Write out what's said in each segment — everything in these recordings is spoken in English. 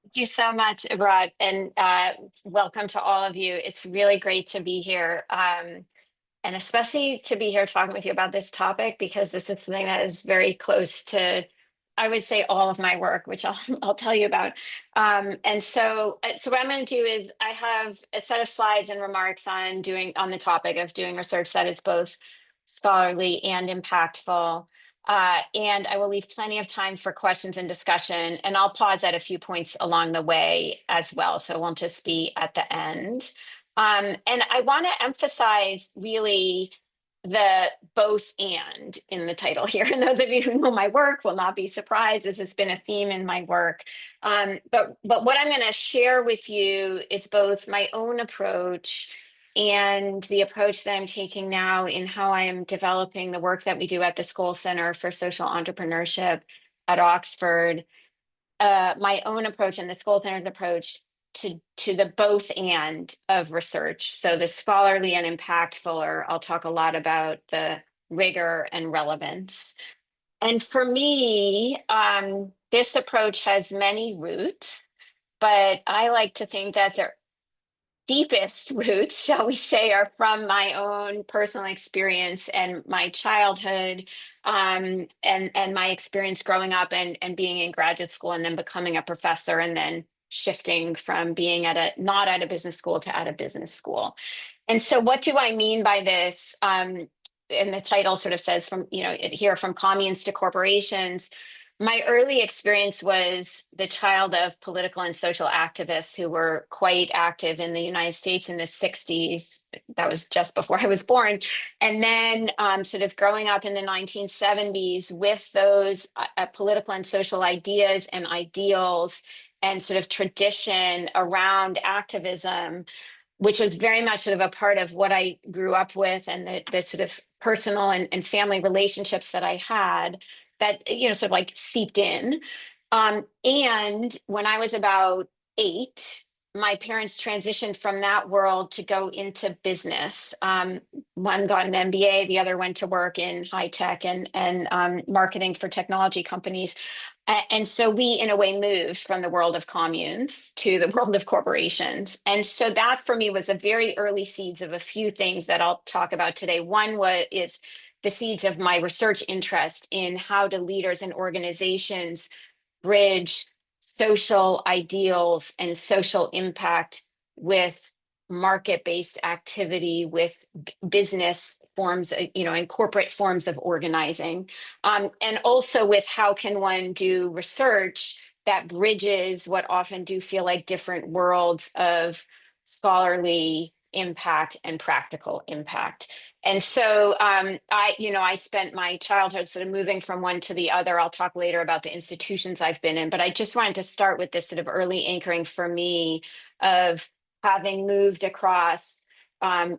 Thank you so much, Ibrad, and welcome to all of you. It's really great to be here, and especially to be here talking with you about this topic because this is something that is very close to, I would say, all of my work, which I'll I'll tell you about. So what I'm going to do is I have a set of slides and remarks on the topic of doing research that is both scholarly and impactful. And I will leave plenty of time for questions and discussion, and I'll pause at a few points along the way as well. So it won't just be at the end. And I want to emphasize really the both and in the title here. And those of you who know my work will not be surprised, as it's been a theme in my work. But what I'm going to share with you is both my own approach and the approach that I'm taking now in how I am developing the work that we do at the Skoll Centre for Social Entrepreneurship at Oxford, my own approach and the Skoll Centre's approach to the both and of research. So the scholarly and impactful, or I'll talk a lot about the rigor and relevance. And for me, this approach has many roots, but I like to think that they're deepest roots, shall we say, are from my own personal experience and my childhood, and my experience growing up and being in graduate school and then becoming a professor and then shifting from being at a not at a business school to at a business school. And so what do I mean by this? And the title sort of says here from communes to corporations. My early experience was the child of political and social activists who were quite active in the United States in the 60s. That was just before I was born. And then sort of growing up in the 1970s with those political and social ideas and ideals and sort of tradition around activism, which was very much sort of a part of what I grew up with and the sort of personal and family relationships that I had that, sort of like seeped in. And when I was about 8, my parents transitioned from that world to go into business. One got an MBA, the other went to work in high tech and marketing for technology companies. And so we, in a way, moved from the world of communes to the world of corporations. And so that for me was the very early seeds of a few things that I'll talk about today. One is the seeds of my research interest in how do leaders and organizations bridge social ideals and social impact with market-based activity, with business forms, and corporate forms of organizing, and also with how can one do research that bridges what often do feel like different worlds of scholarly impact and practical impact. And so I spent my childhood sort of moving from one to the other. I'll talk later about the institutions I've been in, but I just wanted to start with this sort of early anchoring for me of having moved across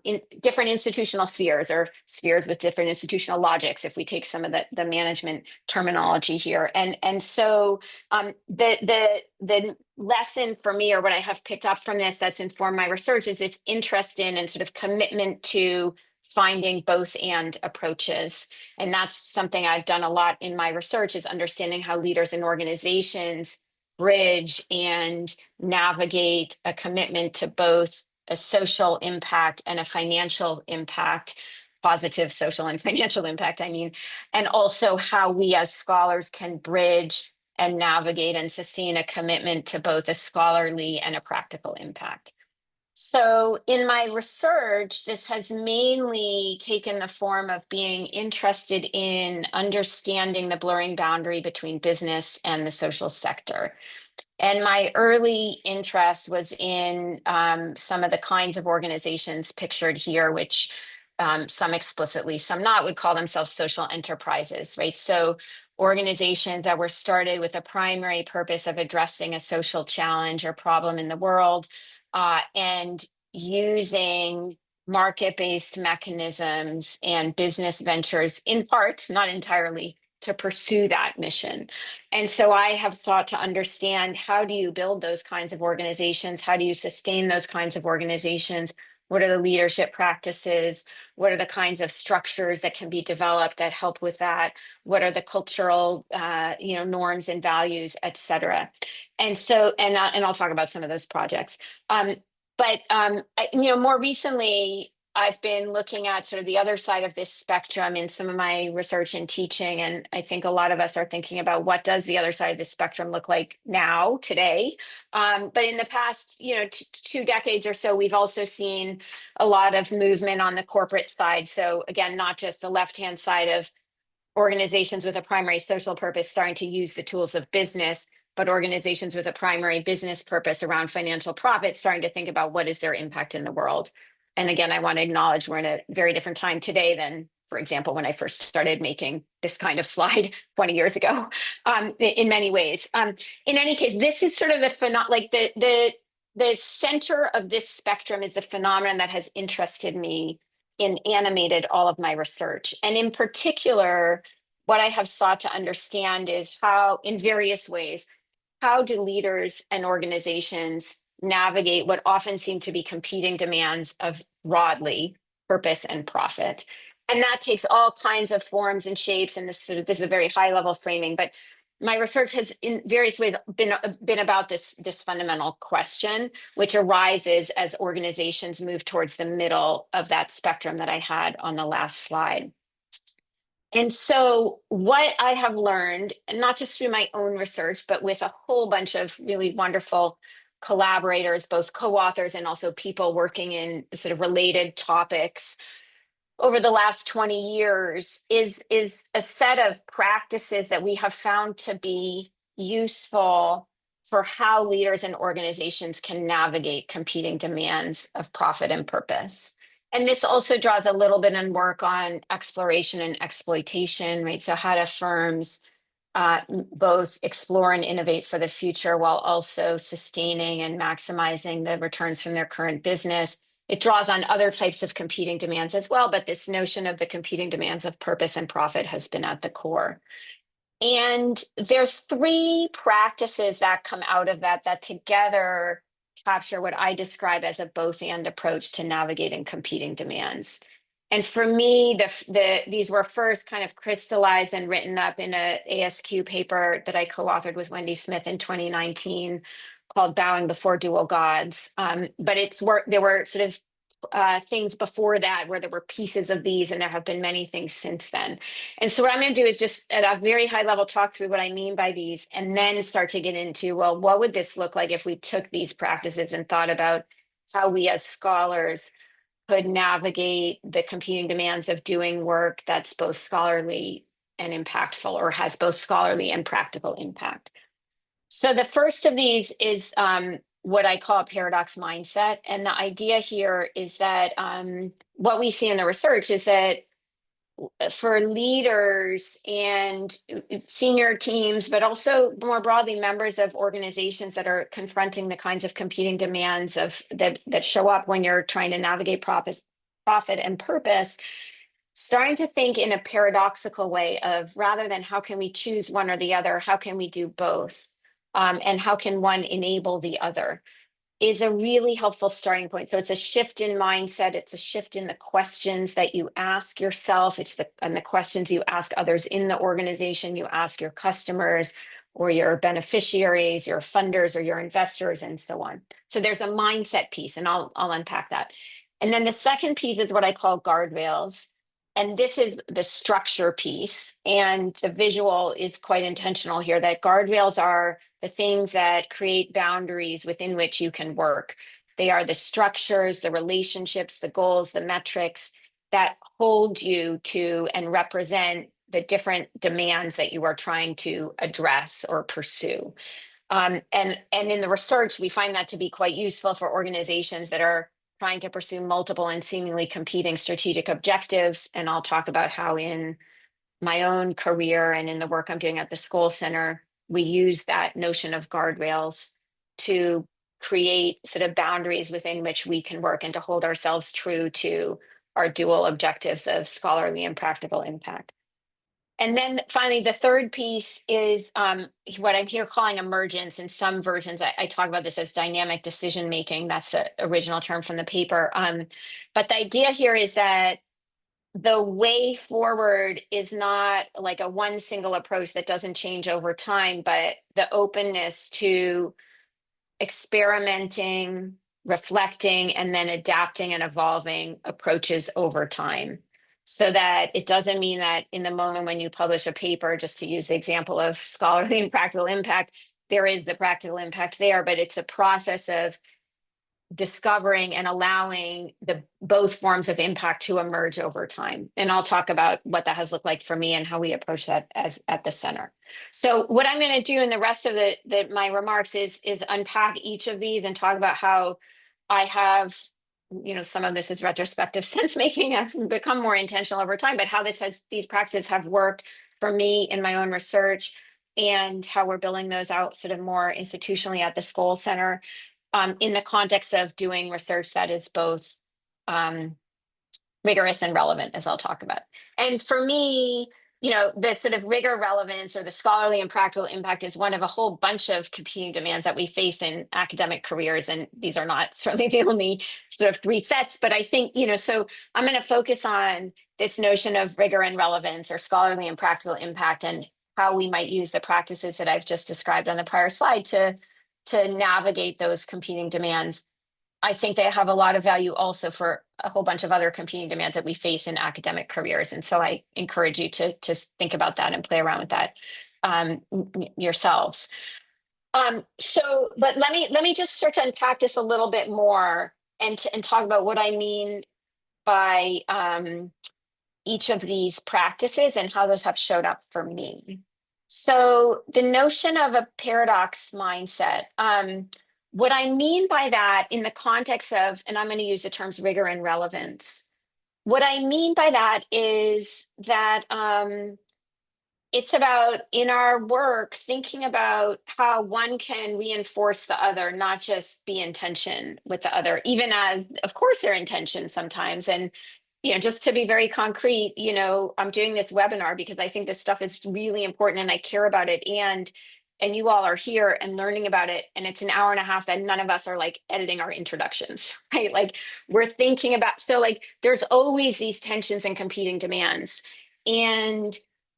in different institutional spheres or spheres with different institutional logics, if we take some of the management terminology here. And so the lesson for me, or what I have picked up from this that's informed my research, is this interest in and sort of commitment to finding both and approaches. And that's something I've done a lot in my research, is understanding how leaders and organizations bridge and navigate a commitment to both a social impact and a financial impact, positive social and financial impact, I mean, and also how we as scholars can bridge and navigate and sustain a commitment to both a scholarly and a practical impact. So in my research, this has mainly taken the form of being interested in understanding the blurring boundary between business and the social sector. And my early interest was in some of the kinds of organizations pictured here, which some explicitly, some not, would call themselves social enterprises, right? So organizations that were started with a primary purpose of addressing a social challenge or problem in the world, and using market-based mechanisms and business ventures, in part, not entirely, to pursue that mission. And so I have sought to understand, how do you build those kinds of organizations? How do you sustain those kinds of organizations? What are the leadership practices? What are the kinds of structures that can be developed that help with that? What are the cultural, norms and values, et cetera? And so, and I'll talk about some of those projects. More recently, I've been looking at sort of the other side of this spectrum in some of my research and teaching, and I think a lot of us are thinking about what does the other side of the spectrum look like now, today. But in the past, 2 decades or so, we've also seen a lot of movement on the corporate side. So again, not just the left-hand side of organizations with a primary social purpose starting to use the tools of business, but organizations with a primary business purpose around financial profit starting to think about what is their impact in the world. And again, I want to acknowledge we're in a very different time today than, for example, when I first started making this kind of slide 20 years ago, in many ways. In any case, this is sort of the center of this spectrum is the phenomenon that has interested me and animated all of my research. And in particular, what I have sought to understand is how, in various ways, how do leaders and organizations navigate what often seem to be competing demands of broadly purpose and profit? And that takes all kinds of forms and shapes. And this is a very high level framing, but my research has in various ways been about this fundamental question, which arises as organizations move towards the middle of that spectrum that I had on the last slide. And so what I have learned, and not just through my own research, but with a whole bunch of really wonderful collaborators, both co-authors and also people working in sort of related topics over the last 20 years, is a set of practices that we have found to be useful for how leaders and organizations can navigate competing demands of profit and purpose. And this also draws a little bit on work on exploration and exploitation, right? So how do firms both explore and innovate for the future while also sustaining and maximizing the returns from their current business? It draws on other types of competing demands as well, but this notion of the competing demands of purpose and profit has been at the core. And there's three practices that come out of that together capture what I describe as a both-and approach to navigating competing demands. And for me, these were first kind of crystallized and written up in a ASQ paper that I co-authored with Wendy Smith in 2019 called Bowing Before Dual Gods. But there were sort of things before that where there were pieces of these, and there have been many things since then. And so what I'm going to do is just at a very high level talk through what I mean by these, and then start to get into, well, what would this look like if we took these practices and thought about how we as scholars could navigate the competing demands of doing work that's both scholarly and impactful, or has both scholarly and practical impact. So the first of these is what I call a paradox mindset. And the idea here is that what we see in the research is that for leaders and senior teams, but also more broadly members of organizations that are confronting the kinds of competing demands of that show up when you're trying to navigate profit and purpose, starting to think in a paradoxical way of, rather than how can we choose one or the other, how can we do both? And how can one enable the other, is a really helpful starting point. So it's a shift in mindset. It's a shift in the questions that you ask yourself. And the questions you ask others in the organization, you ask your customers or your beneficiaries, your funders or your investors, and so on. So there's a mindset piece, and I'll unpack that. And then the second piece is what I call guardrails. And this is the structure piece. And the visual is quite intentional here, that guardrails are the things that create boundaries within which you can work. They are the structures, the relationships, the goals, the metrics that hold you to and represent the different demands that you are trying to address or pursue. And in the research, we find that to be quite useful for organizations that are trying to pursue multiple and seemingly competing strategic objectives. And I'll talk about how in my own career and in the work I'm doing at the Skoll Centre, we use that notion of guardrails to create sort of boundaries within which we can work and to hold ourselves true to our dual objectives of scholarly and practical impact. And then finally, the third piece is what I'm here calling emergence. In some versions, I talk about this as dynamic decision making. That's the original term from the paper. But the idea here is that the way forward is not like a one single approach that doesn't change over time, but the openness to experimenting, reflecting, and then adapting and evolving approaches over time. So that it doesn't mean that in the moment when you publish a paper, just to use the example of scholarly and practical impact, there is the practical impact there, but it's a process of discovering and allowing the both forms of impact to emerge over time. And I'll talk about what that has looked like for me and how we approach that as at the center. So what I'm going to do in the rest of my remarks is unpack each of these and talk about how I have, some of this is retrospective sense making. I've become more intentional over time, but how these practices have worked for me in my own research and how we're building those out sort of more institutionally at the Skoll Centre, in the context of doing research that is both rigorous and relevant, as I'll talk about. And for me, the sort of rigor relevance or the scholarly and practical impact is one of a whole bunch of competing demands that we face in academic careers. And these are not certainly the only sort of three sets, but I think, so I'm going to focus on this notion of rigor and relevance or scholarly and practical impact and how we might use the practices that I've just described on the prior slide to navigate those competing demands. I think they have a lot of value also for a whole bunch of other competing demands that we face in academic careers. And so I encourage you to think about that and play around with that yourselves. But let me just start to unpack this a little bit more and talk about what I mean by each of these practices and how those have showed up for me. So the notion of a paradox mindset, what I mean by that in the context of, and I'm going to use the terms rigor and relevance. What I mean by that is that it's about in our work thinking about how one can reinforce the other, not just be in tension with the other, even as, of course, they're in tension sometimes. And just to be very concrete, I'm doing this webinar because I think this stuff is really important and I care about it. And you all are here and learning about it. And it's an hour and a half that none of us are like editing our introductions, right? Like we're thinking about, so like there's always these tensions and competing demands. And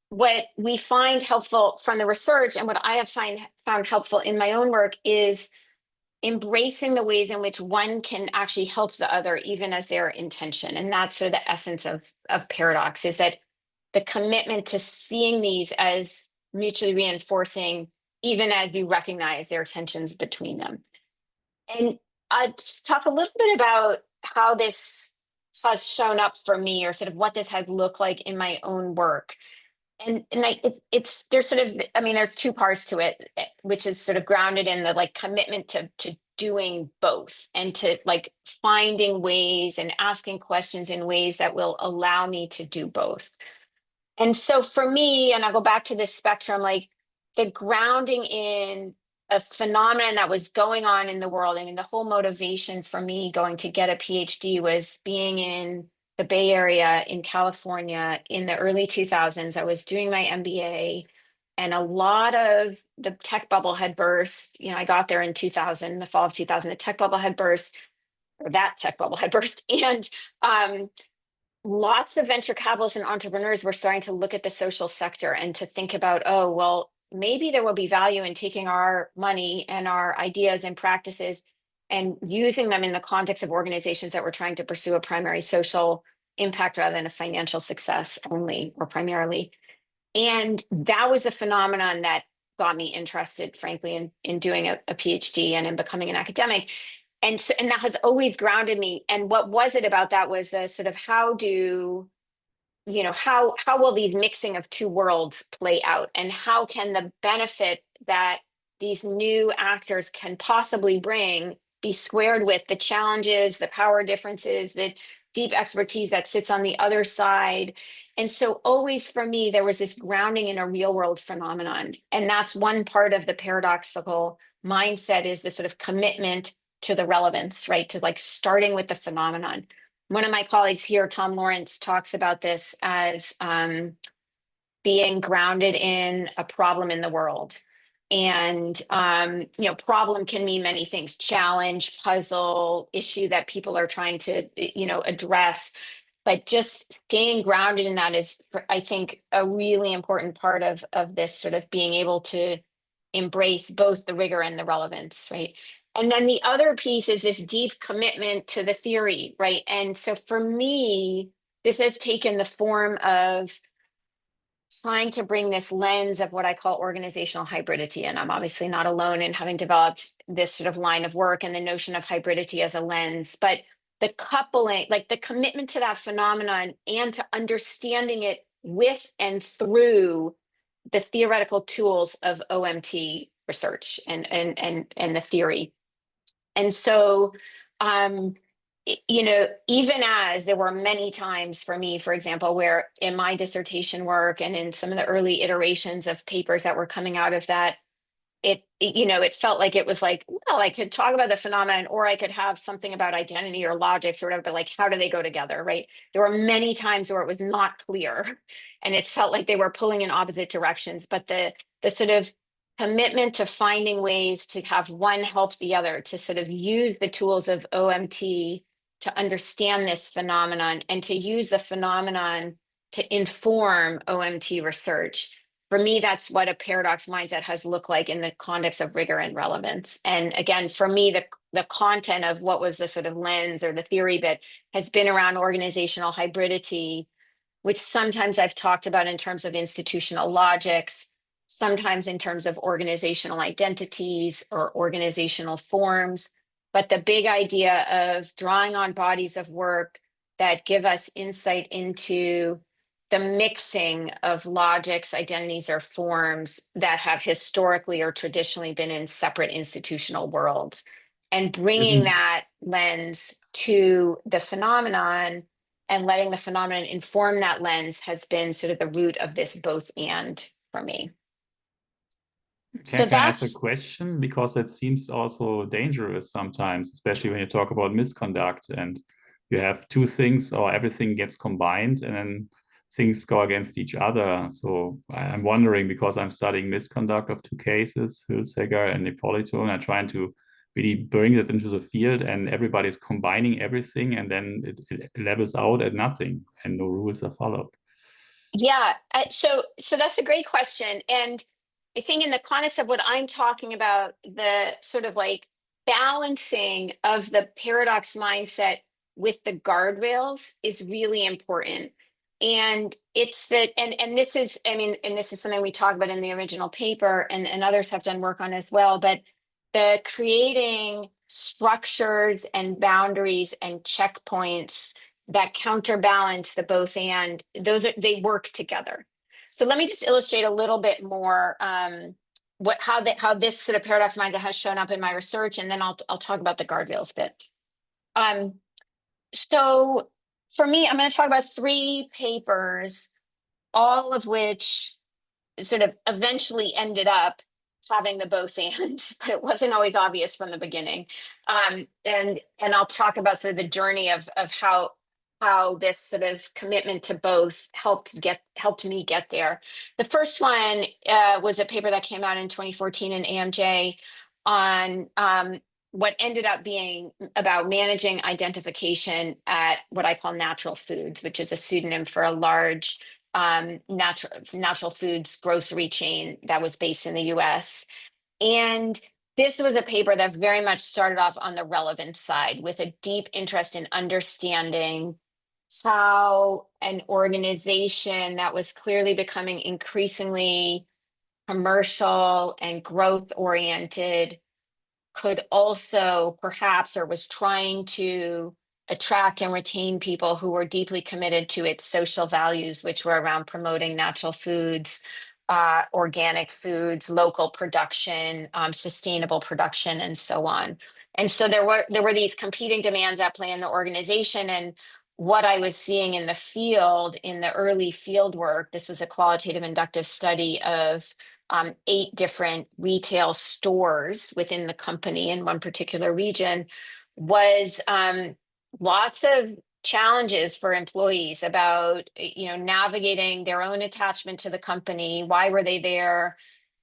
what we find helpful from the research and what I have found helpful in my own work is embracing the ways in which one can actually help the other, even as they're in tension. And that's sort of the essence of paradox, is that the commitment to seeing these as mutually reinforcing, even as you recognize there are tensions between them. And I'll just talk a little bit about how this has shown up for me, or sort of what this has looked like in my own work. And it's there's sort of, there's two parts to it, which is sort of grounded in the like commitment to doing both and to like finding ways and asking questions in ways that will allow me to do both. And so for me, and I'll go back to this spectrum, like the grounding in a phenomenon that was going on in the world. The whole motivation for me going to get a PhD was being in the Bay Area in California in the early 2000s. I was doing my MBA and a lot of the tech bubble had burst. I got there in 2000, the fall of 2000, the tech bubble had burst, or that tech bubble had burst. And lots of venture capitalists and entrepreneurs were starting to look at the social sector and to think about, oh, well, maybe there will be value in taking our money and our ideas and practices and using them in the context of organizations that were trying to pursue a primary social impact rather than a financial success only or primarily. And that was a phenomenon that got me interested, frankly, in doing a PhD and in becoming an academic. And that has always grounded me. And what was it about that was the sort of how will these mixing of two worlds play out, and how can the benefit that these new actors can possibly bring be squared with the challenges, the power differences, the deep expertise that sits on the other side. And so always for me, there was this grounding in a real world phenomenon. And that's one part of the paradoxical mindset, is the sort of commitment to the relevance, right? To like starting with the phenomenon. One of my colleagues here, Tom Lawrence, talks about this as being grounded in a problem in the world. And, problem can mean many things: challenge, puzzle, issue that people are trying to, address. But just staying grounded in that is, I think, a really important part of this sort of being able to embrace both the rigor and the relevance, right? And then the other piece is this deep commitment to the theory, right? And so for me, this has taken the form of trying to bring this lens of what I call organizational hybridity. And I'm obviously not alone in having developed this sort of line of work and the notion of hybridity as a lens, but the coupling, like the commitment to that phenomenon and to understanding it with and through the theoretical tools of OMT research and the theory. And so, even as there were many times for me, for example, where in my dissertation work and in some of the early iterations of papers that were coming out of that, it felt like it was like, well, I could talk about the phenomenon, or I could have something about identity or logics or whatever, but like, how do they go together, right? There were many times where it was not clear, and it felt like they were pulling in opposite directions. But the sort of commitment to finding ways to have one help the other, to sort of use the tools of OMT to understand this phenomenon and to use the phenomenon to inform OMT research. For me, that's what a paradox mindset has looked like in the context of rigor and relevance. And again, for me, the content of what was the sort of lens or the theory bit has been around organizational hybridity, which sometimes I've talked about in terms of institutional logics, sometimes in terms of organizational identities or organizational forms. But the big idea of drawing on bodies of work that give us insight into the mixing of logics, identities, or forms that have historically or traditionally been in separate institutional worlds, and bringing Isn't that lens to the phenomenon and letting the phenomenon inform that lens has been sort of the root of this both and for me. So can I ask a that's, question? Because that seems also dangerous sometimes, especially when you talk about misconduct and you have two things or everything gets combined and then things go against each other. So I'm wondering, because I'm studying misconduct of two cases, Hülsegger and Ippolito, and I'm trying to really bring that into the field, and everybody's combining everything, and then it levels out at nothing and no rules are followed. yeah. So that's a great question. And I think in the context of what I'm talking about, the sort of like balancing of the paradox mindset with the guardrails is really important. And it's that, and this is, I mean, and this is something we talk about in the original paper, and others have done work on as well, but the creating structures and boundaries and checkpoints that counterbalance the both and, they work together. So let me just illustrate a little bit more how this sort of paradox mindset has shown up in my research, and then I'll talk about the guardrails bit. Um, so for me, I'm going to talk about three papers, all of which sort of eventually ended up having the both and, but it wasn't always obvious from the beginning. And I'll talk about sort of the journey of how this sort of commitment to both helped me get there. The first one was a paper that came out in 2014 in AMJ on what ended up being about managing identification at what I call Natural Foods, which is a pseudonym for a large natural foods grocery chain that was based in the US. And this was a paper that very much started off on the relevance side with a deep interest in understanding how an organization that was clearly becoming increasingly commercial and growth oriented could also perhaps, or was trying to attract and retain people who were deeply committed to its social values, which were around promoting natural foods, organic foods, local production, sustainable production, and so on. And so there were these competing demands at play in the organization. And what I was seeing in the field, in the early field work, this was a qualitative inductive study of 8 different retail stores within the company in one particular region, was lots of challenges for employees about, navigating their own attachment to the company. Why were they there?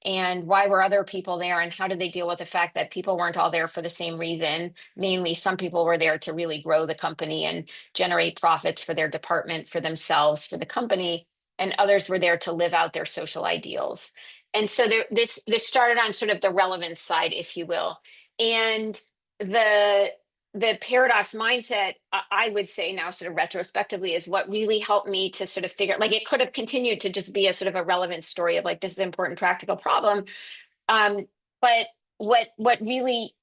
And why were other people there? And how did they deal with the fact that people weren't all there for the same reason? Mainly, some people were there to really grow the company and generate profits for their department, for themselves, for the company. And others were there to live out their social ideals. And so this started on sort of the relevance side, if you will. And the the paradox mindset, I would say now, sort of retrospectively, is what really helped me to sort of figure, like, it could have continued to just be a sort of a relevant story of like, this is an important practical problem. Um, but what really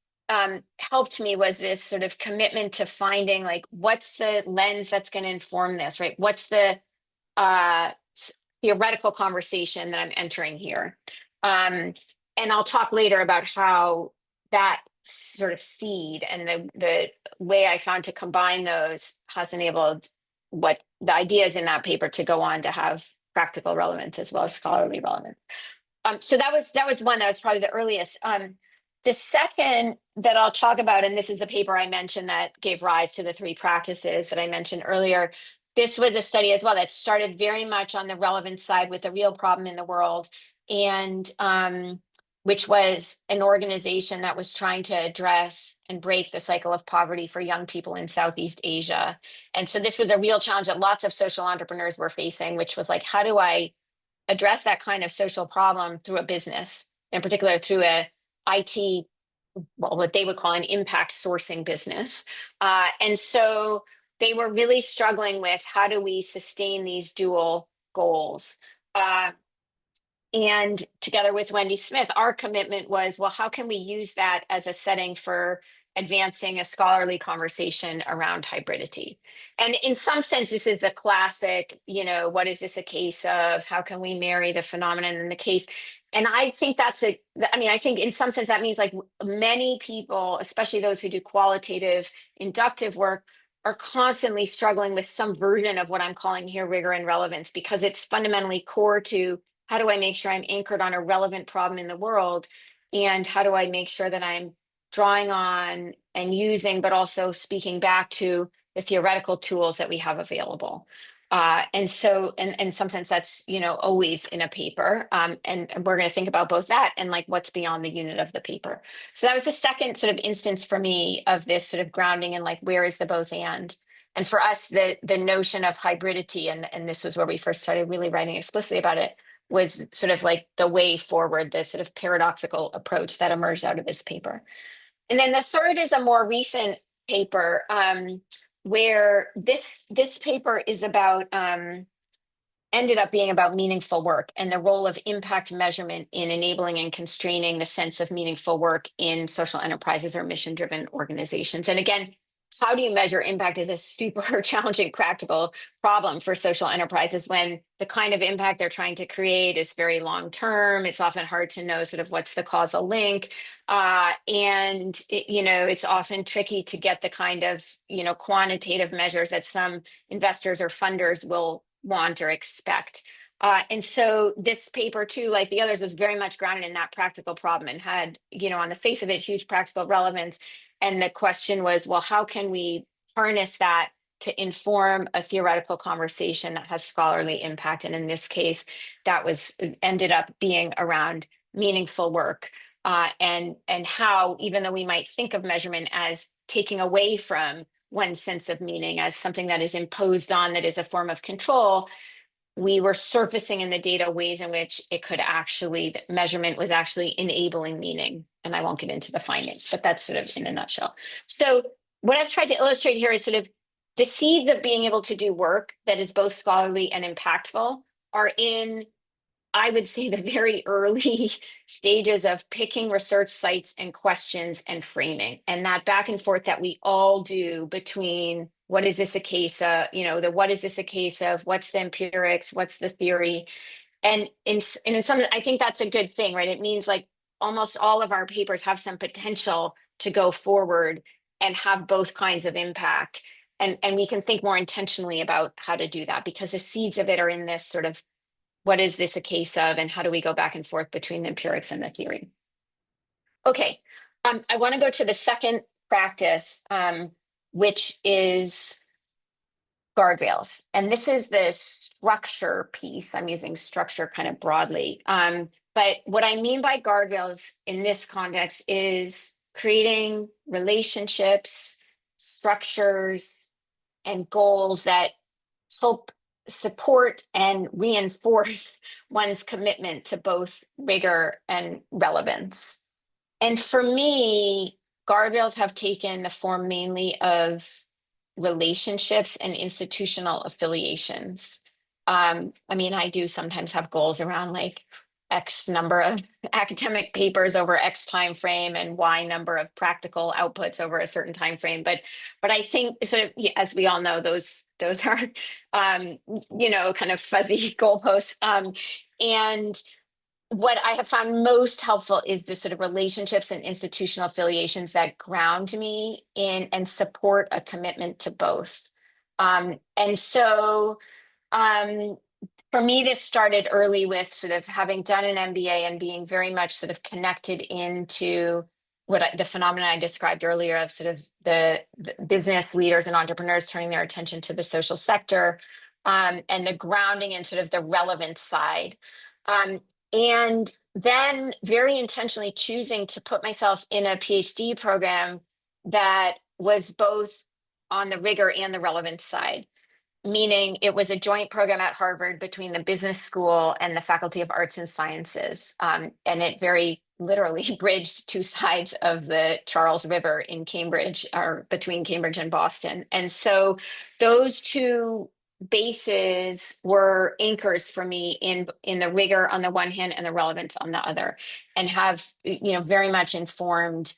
helped me was this sort of commitment to finding, like, what's the lens that's going to inform this, right? What's the uh, theoretical conversation that I'm entering here? And I'll talk later about how that sort of seed and the way I found to combine those has enabled what the ideas in that paper to go on to have practical relevance as well as scholarly relevance. So that was one that was probably the earliest. The second that I'll talk about, and this is the paper I mentioned that gave rise to the three practices that I mentioned earlier. This was a study as well that started very much on the relevance side with a real problem in the world, and which was an organization that was trying to address and break the cycle of poverty for young people in Southeast Asia. And so this was a real challenge that lots of social entrepreneurs were facing, which was like, how do I address that kind of social problem through a business, in particular through a IT, well, what they would call an impact sourcing business. And so they were really struggling with, how do we sustain these dual goals? And together with Wendy Smith, our commitment was, well, how can we use that as a setting for advancing a scholarly conversation around hybridity? And in some sense, this is the classic, what is this a case of? How can we marry the phenomenon and the case? And I think I think in some sense that means, like, many people, especially those who do qualitative inductive work, are constantly struggling with some version of what I'm calling here rigor and relevance, because it's fundamentally core to, how do I make sure I'm anchored on a relevant problem in the world? And how do I make sure that I'm drawing on and using, but also speaking back to the theoretical tools that we have available? And so, in some sense, that's, always in a paper. And we're going to think about both that and, like, what's beyond the unit of the paper. So that was the second sort of instance for me of this sort of grounding in, like, where is the both and? And for us, the notion of hybridity, and this was where we first started really writing explicitly about it, was sort of like the way forward, the sort of paradoxical approach that emerged out of this paper. And then the third is a more recent paper, where this paper is about, ended up being about meaningful work and the role of impact measurement in enabling and constraining the sense of meaningful work in social enterprises or mission-driven organizations. And again, how do you measure impact is a super challenging practical problem for social enterprises when the kind of impact they're trying to create is very long term. It's often hard to know sort of what's the causal link. And it's often tricky to get the kind of, quantitative measures that some investors or funders will want or expect. And so this paper too, like the others, was very much grounded in that practical problem and had, on the face of it, huge practical relevance. And the question was, well, how can we harness that to inform a theoretical conversation that has scholarly impact? And in this case, that ended up being around meaningful work, and how, even though we might think of measurement as taking away from one's sense of meaning as something that is imposed on, that is a form of control, we were surfacing in the data ways in which that measurement was actually enabling meaning. And I won't get into the findings, but that's sort of in a nutshell. So what I've tried to illustrate here is sort of the seeds of being able to do work that is both scholarly and impactful are in, I would say, the very early stages of picking research sites and questions and framing, and that back and forth that we all do between what is this a case of, what is this a case of, what's the empirics, what's the theory. And in some, I think that's a good thing, right? It means, like, almost all of our papers have some potential to go forward and have both kinds of impact. And we can think more intentionally about how to do that, because the seeds of it are in this sort of, what is this a case of, and how do we go back and forth between the empirics and the theory? Okay, I want to go to the second practice, which is guardrails. And this is the structure piece. I'm using structure kind of broadly. But what I mean by guardrails in this context is creating relationships, structures, and goals that help support and reinforce one's commitment to both rigor and relevance. And for me, guardrails have taken the form mainly of relationships and institutional affiliations. I mean, I do sometimes have goals around like X number of academic papers over X time frame and Y number of practical outputs over a certain time frame. But I think sort of as we all know, those are kind of fuzzy goalposts. And what I have found most helpful is the sort of relationships and institutional affiliations that ground me in and support a commitment to both. And so for me, this started early with sort of having done an MBA and being very much sort of connected into the phenomenon I described earlier of sort of the business leaders and entrepreneurs turning their attention to the social sector, and the grounding in sort of the relevance side. And then very intentionally choosing to put myself in a PhD program that was both on the rigor and the relevance side, meaning it was a joint program at Harvard between the business school and the Faculty of Arts and Sciences. And it very literally bridged two sides of the Charles River in Cambridge, or between Cambridge and Boston. And so those two bases were anchors for me in the rigor on the one hand and the relevance on the other, and have very much informed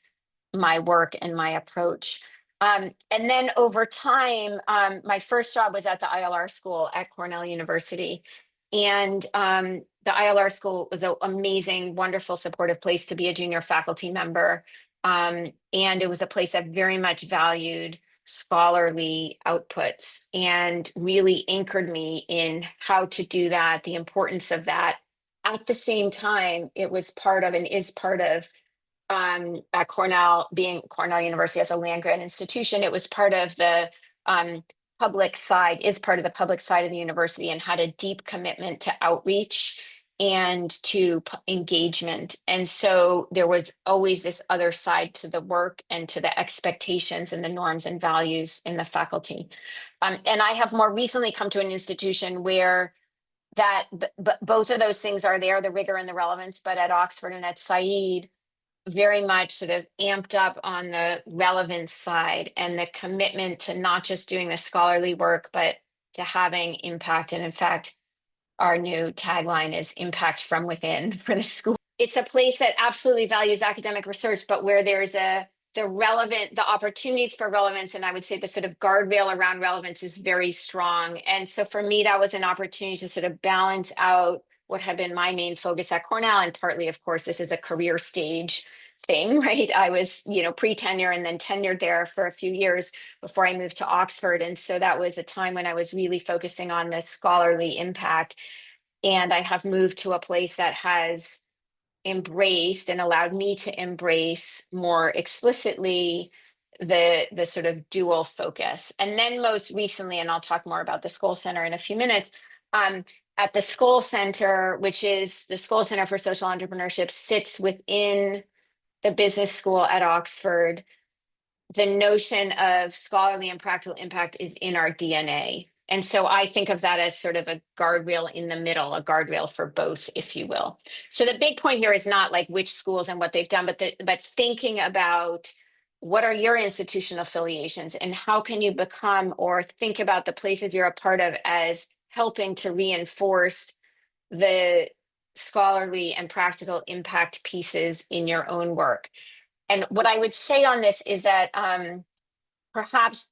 my work and my approach. And then over time, my first job was at the ILR school at Cornell University. And the ILR school was an amazing, wonderful, supportive place to be a junior faculty member. And it was a place that very much valued scholarly outputs and really anchored me in how to do that, the importance of that. At the same time, it was part of and is part of at Cornell, being Cornell University as a land grant institution, it was part of the public side, is part of the public side of the university, and had a deep commitment to outreach and to engagement. And so there was always this other side to the work and to the expectations and the norms and values in the faculty. And I have more recently come to an institution where both of those things are there, the rigor and the relevance, but at Oxford and at Saïd, very much sort of amped up on the relevance side and the commitment to not just doing the scholarly work, but to having impact. And in fact, our new tagline is impact from within for the school. It's a place that absolutely values academic research, but where there's the opportunities for relevance, and I would say the sort of guardrail around relevance is very strong. And so for me, that was an opportunity to sort of balance out what had been my main focus at Cornell. And partly, of course, this is a career stage thing, right? I was, pre-tenure and then tenured there for a few years before I moved to Oxford. And so that was a time when I was really focusing on the scholarly impact. And I have moved to a place that has embraced and allowed me to embrace more explicitly the sort of dual focus. And then most recently, and I'll talk more about the Skoll Centre in a few minutes, at the Skoll Centre, which is the Skoll Centre for Social Entrepreneurship, sits within the business school at Oxford. The notion of scholarly and practical impact is in our DNA. And so I think of that as sort of a guardrail in the middle, a guardrail for both, if you will. So the big point here is not like which schools and what they've done, but thinking about what are your institutional affiliations and how can you become or think about the places you're a part of as helping to reinforce the scholarly and practical impact pieces in your own work. And what I would say on this is that perhaps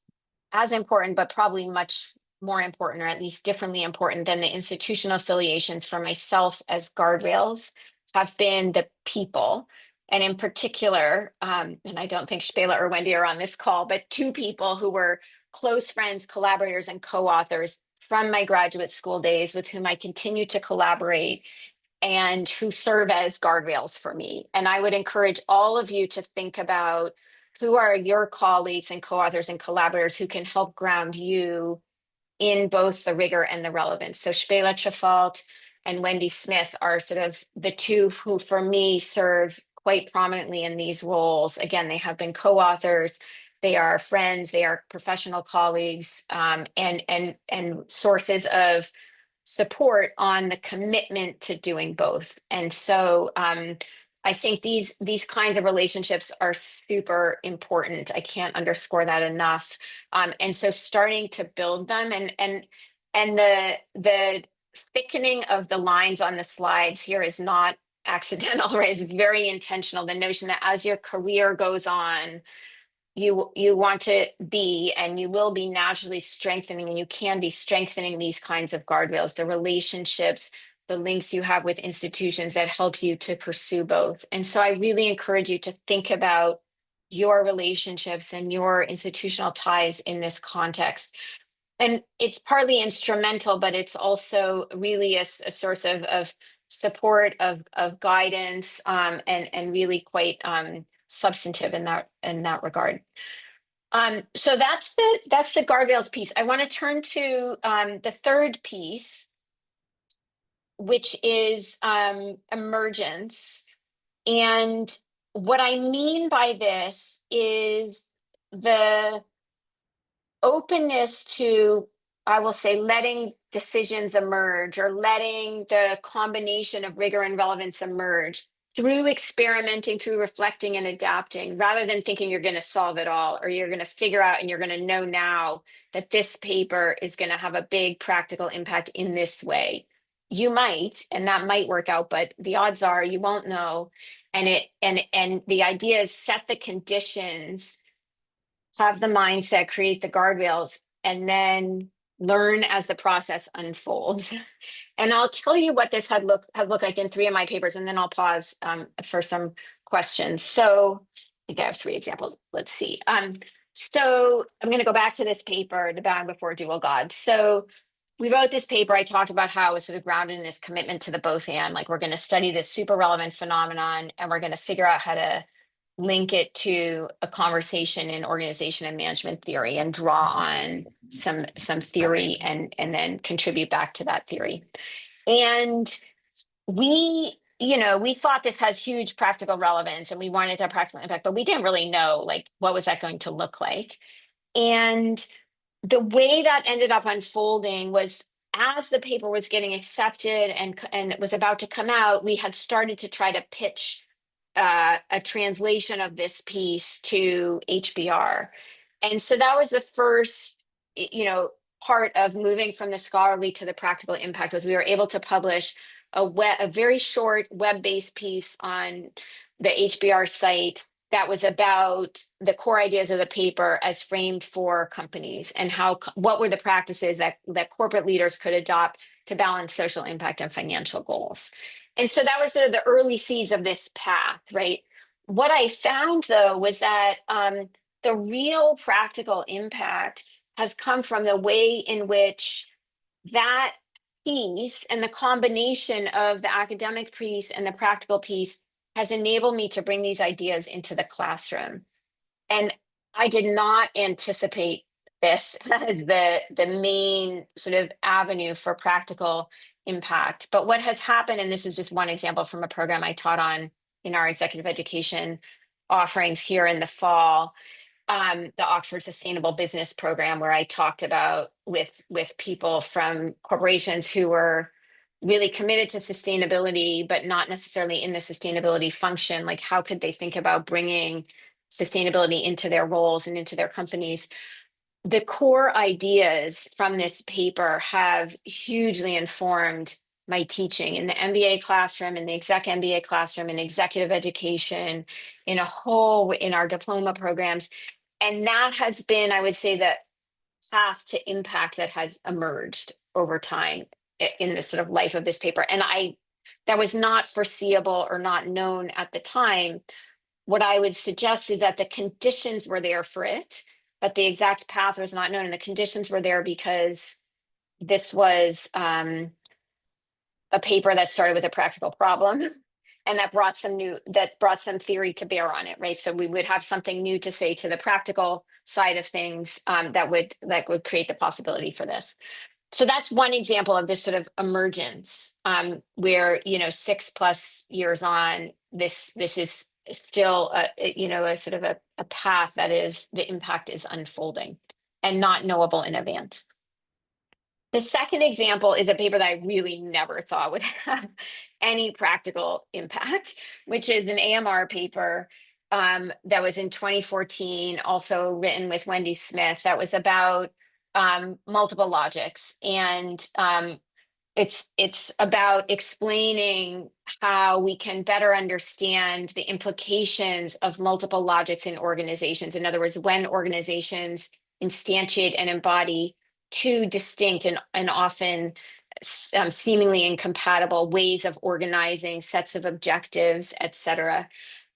as important, but probably much more important, or at least differently important than the institutional affiliations for myself as guardrails, have been the people. And in particular, and I don't think Spela or Wendy are on this call, but two people who were close friends, collaborators, and co-authors from my graduate school days with whom I continue to collaborate and who serve as guardrails for me. And I would encourage all of you to think about who are your colleagues and co-authors and collaborators who can help ground you in both the rigor and the relevance. So Spela Trefalt and Wendy Smith are sort of the two who, for me, serve quite prominently in these roles. Again, they have been co-authors, they are friends, they are professional colleagues, and sources of support on the commitment to doing both. And so I think these kinds of relationships are super important. I can't underscore that enough. And so starting to build them, and the thickening of the lines on the slides here is not accidental, right? It's very intentional. The notion that as your career goes on, you want to be, and you will be naturally strengthening, and you can be strengthening these kinds of guardrails, the relationships, the links you have with institutions that help you to pursue both. And so I really encourage you to think about your relationships and your institutional ties in this context. And it's partly instrumental, but it's also really a source of support, of guidance, and really quite substantive in that regard. So that's the guardrails piece. I want to turn to the third piece, which is emergence. And what I mean by this is the openness to, I will say, letting decisions emerge, or letting the combination of rigor and relevance emerge through experimenting, through reflecting and adapting, rather than thinking you're going to solve it all, or you're going to figure out and you're going to know now that this paper is going to have a big practical impact in this way. You might, and that might work out, but the odds are you won't know. And the idea is set the conditions, have the mindset, create the guardrails, and then learn as the process unfolds. And I'll tell you what this had looked like in 3 of my papers, and then I'll pause for some questions. So I think I have 3 examples. Let's see. So I'm going to go back to this paper, The Bad Before Dual God. So we wrote this paper. I talked about how it was sort of grounded in this commitment to the both and, like, we're going to study this super relevant phenomenon, and we're going to figure out how to link it to a conversation in organization and management theory, and draw on some theory, and then contribute back to that theory. And we thought this has huge practical relevance, and we wanted to have practical impact, but we didn't really know, like, what was that going to look like. And the way that ended up unfolding was, as the paper was getting accepted and it was about to come out, we had started to try to pitch a translation of this piece to HBR. And so that was the first, part of moving from the scholarly to the practical impact, was we were able to publish a very short web-based piece on the HBR site that was about the core ideas of the paper as framed for companies, and what were the practices that corporate leaders could adopt to balance social impact and financial goals. And so that was sort of the early seeds of this path, right? What I found, though, was that the real practical impact has come from the way in which that piece, and the combination of the academic piece and the practical piece, has enabled me to bring these ideas into the classroom. And I did not anticipate this as the main sort of avenue for practical impact. But what has happened, and this is just one example from a program I taught on in our executive education offerings here in the fall, the Oxford Sustainable Business Program, where I talked about with people from corporations who were really committed to sustainability, but not necessarily in the sustainability function. Like, how could they think about bringing sustainability into their roles and into their companies? The core ideas from this paper have hugely informed my teaching in the MBA classroom, in the exec MBA classroom, in executive education, in our diploma programs. And that has been, I would say, the path to impact that has emerged over time in the sort of life of this paper. And that was not foreseeable or not known at the time. What I would suggest is that the conditions were there for it, but the exact path was not known. And the conditions were there because this was a paper that started with a practical problem. and that brought some theory to bear on it, right? So we would have something new to say to the practical side of things, that would create the possibility for this. So that's one example of this sort of emergence, where 6+ years on, this is still a sort of a path that is, the impact is unfolding and not knowable in advance. The second example is a paper that I really never thought would have any practical impact, which is an AMR paper, that was in 2014, also written with Wendy Smith, that was about multiple logics. And it's about explaining how we can better understand the implications of multiple logics in organizations. In other words, when organizations instantiate and embody two distinct and often seemingly incompatible ways of organizing sets of objectives, et cetera.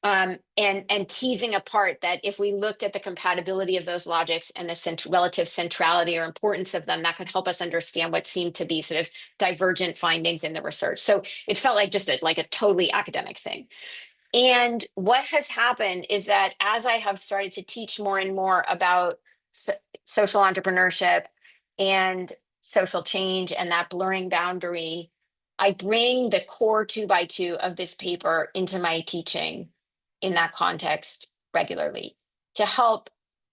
And teasing apart that if we looked at the compatibility of those logics and the relative centrality or importance of them, that could help us understand what seemed to be sort of divergent findings in the research. So it felt like just like a totally academic thing. And what has happened is that as I have started to teach more and more about social entrepreneurship and social change and that blurring boundary, I bring the core 2x2 of this paper into my teaching in that context regularly to help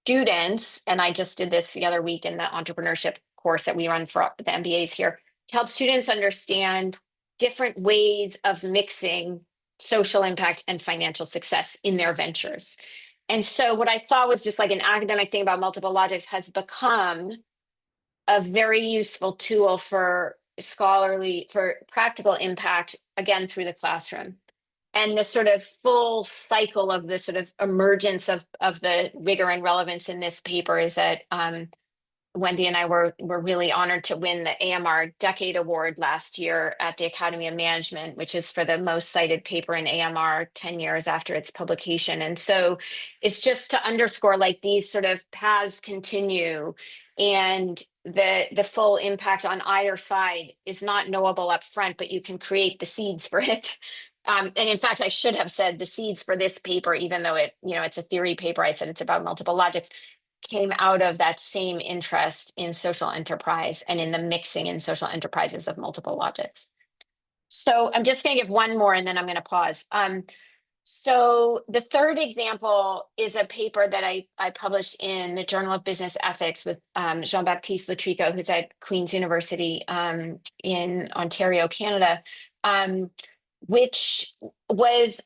students. And I just did this the other week in the entrepreneurship course that we run for the MBAs here, to help students understand different ways of mixing social impact and financial success in their ventures. And so what I thought was just like an academic thing about multiple logics has become a very useful tool for practical impact, again, through the classroom. And the sort of full cycle of the sort of emergence of the rigor and relevance in this paper is that Wendy and I were really honored to win the AMR Decade Award last year at the Academy of Management, which is for the most cited paper in AMR 10 years after its publication. And so it's just to underscore, like, these sort of paths continue, and the full impact on either side is not knowable up front, but you can create the seeds for it. And in fact, I should have said the seeds for this paper, even though it's a theory paper, I said it's about multiple logics, came out of that same interest in social enterprise and in the mixing in social enterprises of multiple logics. So I'm just going to give one more and then I'm going to pause. So the third example is a paper that I published in the Journal of Business Ethics with Jean-Baptiste Letrico, who's at Queen's University in Ontario, Canada, which was,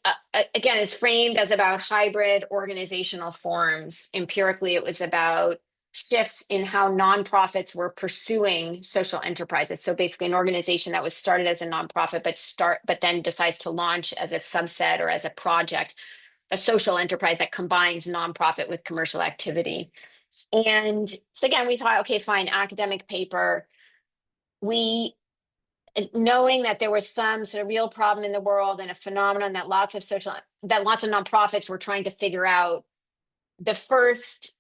again, is framed as about hybrid organizational forms. Empirically, it was about shifts in how nonprofits were pursuing social enterprises. So basically an organization that was started as a nonprofit, but then decides to launch as a subset or as a project, a social enterprise that combines nonprofit with commercial activity. And so again, we thought, okay, fine, academic paper. Knowing that there was some sort of real problem in the world and a phenomenon that lots of nonprofits were trying to figure out, the first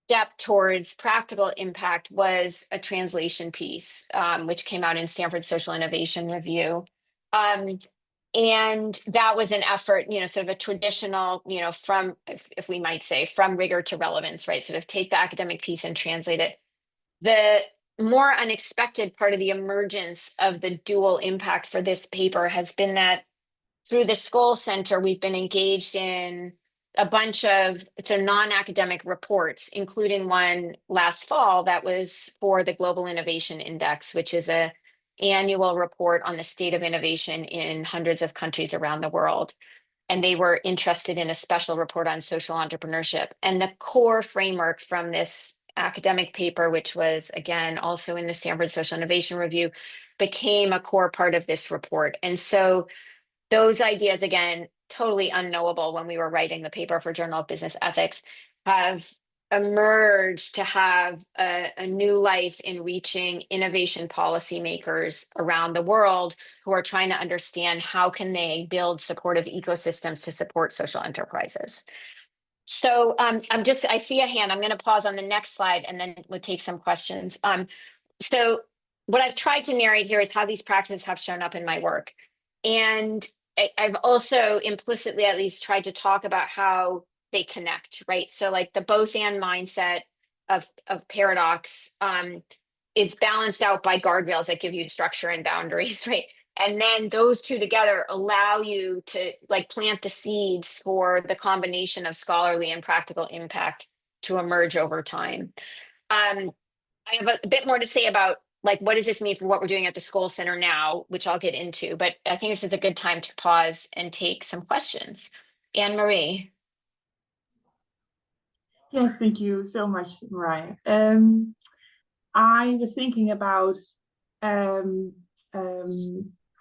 step towards practical impact was a translation piece, which came out in Stanford Social Innovation Review. And that was an effort, sort of a traditional, from, if we might say, from rigor to relevance, right? Sort of take the academic piece and translate it. The more unexpected part of the emergence of the dual impact for this paper has been that through the Skoll Centre, we've been engaged in a bunch of non-academic reports, including one last fall that was for the Global Innovation Index, which is an annual report on the state of innovation in hundreds of countries around the world. And they were interested in a special report on social entrepreneurship. And the core framework from this academic paper, which was, again, also in the Stanford Social Innovation Review, became a core part of this report. And so those ideas, again, totally unknowable when we were writing the paper for Journal of Business Ethics, have emerged to have a new life in reaching innovation policymakers around the world who are trying to understand how can they build supportive ecosystems to support social enterprises. So I see a hand. I'm going to pause on the next slide and then we'll take some questions. So what I've tried to narrate here is how these practices have shown up in my work. And I've also implicitly at least tried to talk about how they connect, right? So like the both and mindset of paradox is balanced out by guardrails that give you structure and boundaries, right? And then those two together allow you to like plant the seeds for the combination of scholarly and practical impact to emerge over time. I have a bit more to say about like what does this mean for what we're doing at the Skoll Centre now, which I'll get into, but I think this is a good time to pause and take some questions. Anne Marie. Yes, thank you so much, Marya. I was thinking about um,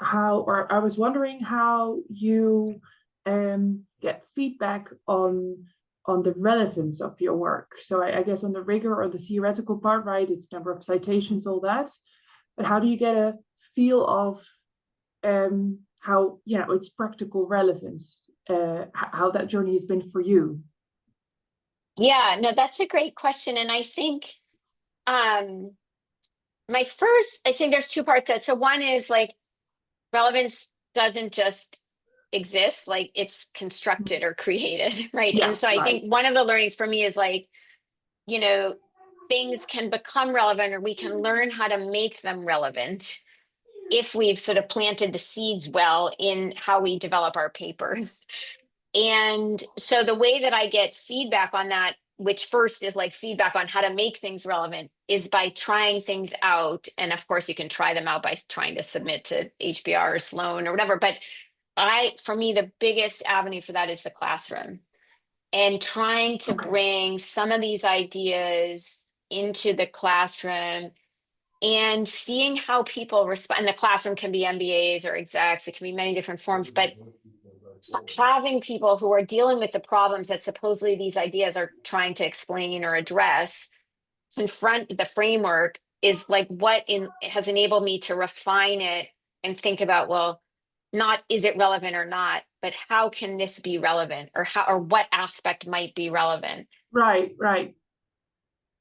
how, or I was wondering how you get feedback on the relevance of your work. So I guess on the rigor or the theoretical part, right? It's number of citations, all that. But how do you get a feel of how, its practical relevance, how that journey has been for you? Yeah, no, that's a great question. And I think um I think there's two parts to that. So one is like relevance doesn't just exist, like it's constructed or created, right? And Yeah, so I right. think one of the learnings for me is like, you know, things can become relevant or we can learn how to make them relevant if we've sort of planted the seeds well in how we develop our papers. And so the way that I get feedback on that, which first is like feedback on how to make things relevant, is by trying things out. And of course, you can try them out by trying to submit to HBR or Sloan or whatever. But for me, the biggest avenue for that is the classroom and trying to Okay. bring some of these ideas into the classroom and seeing how people respond. And the classroom can be MBAs or execs, it can be many different forms, but having people who are dealing with the problems that supposedly these ideas are trying to explain or address confront the framework is like has enabled me to refine it and think about, well, not is it relevant or not, but how can this be relevant, or what aspect might be relevant. Right, right.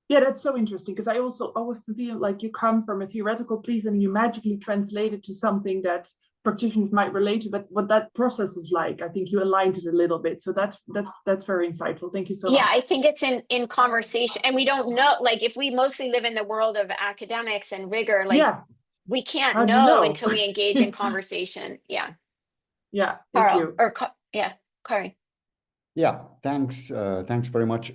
Yeah, that's so interesting because I also always feel like you come from a theoretical piece and you magically translate it to something that practitioners might relate to, but what that process is like, I think you aligned it a little bit. So that's very insightful. Thank you so Yeah, much. I think it's in conversation, and we don't know, like if we mostly live in the world of academics and rigor, like Yeah, we can't how do you know know? until we engage in conversation. Yeah. Yeah, thank Carl, you. or yeah, Corey. Yeah, thanks. Thanks very much.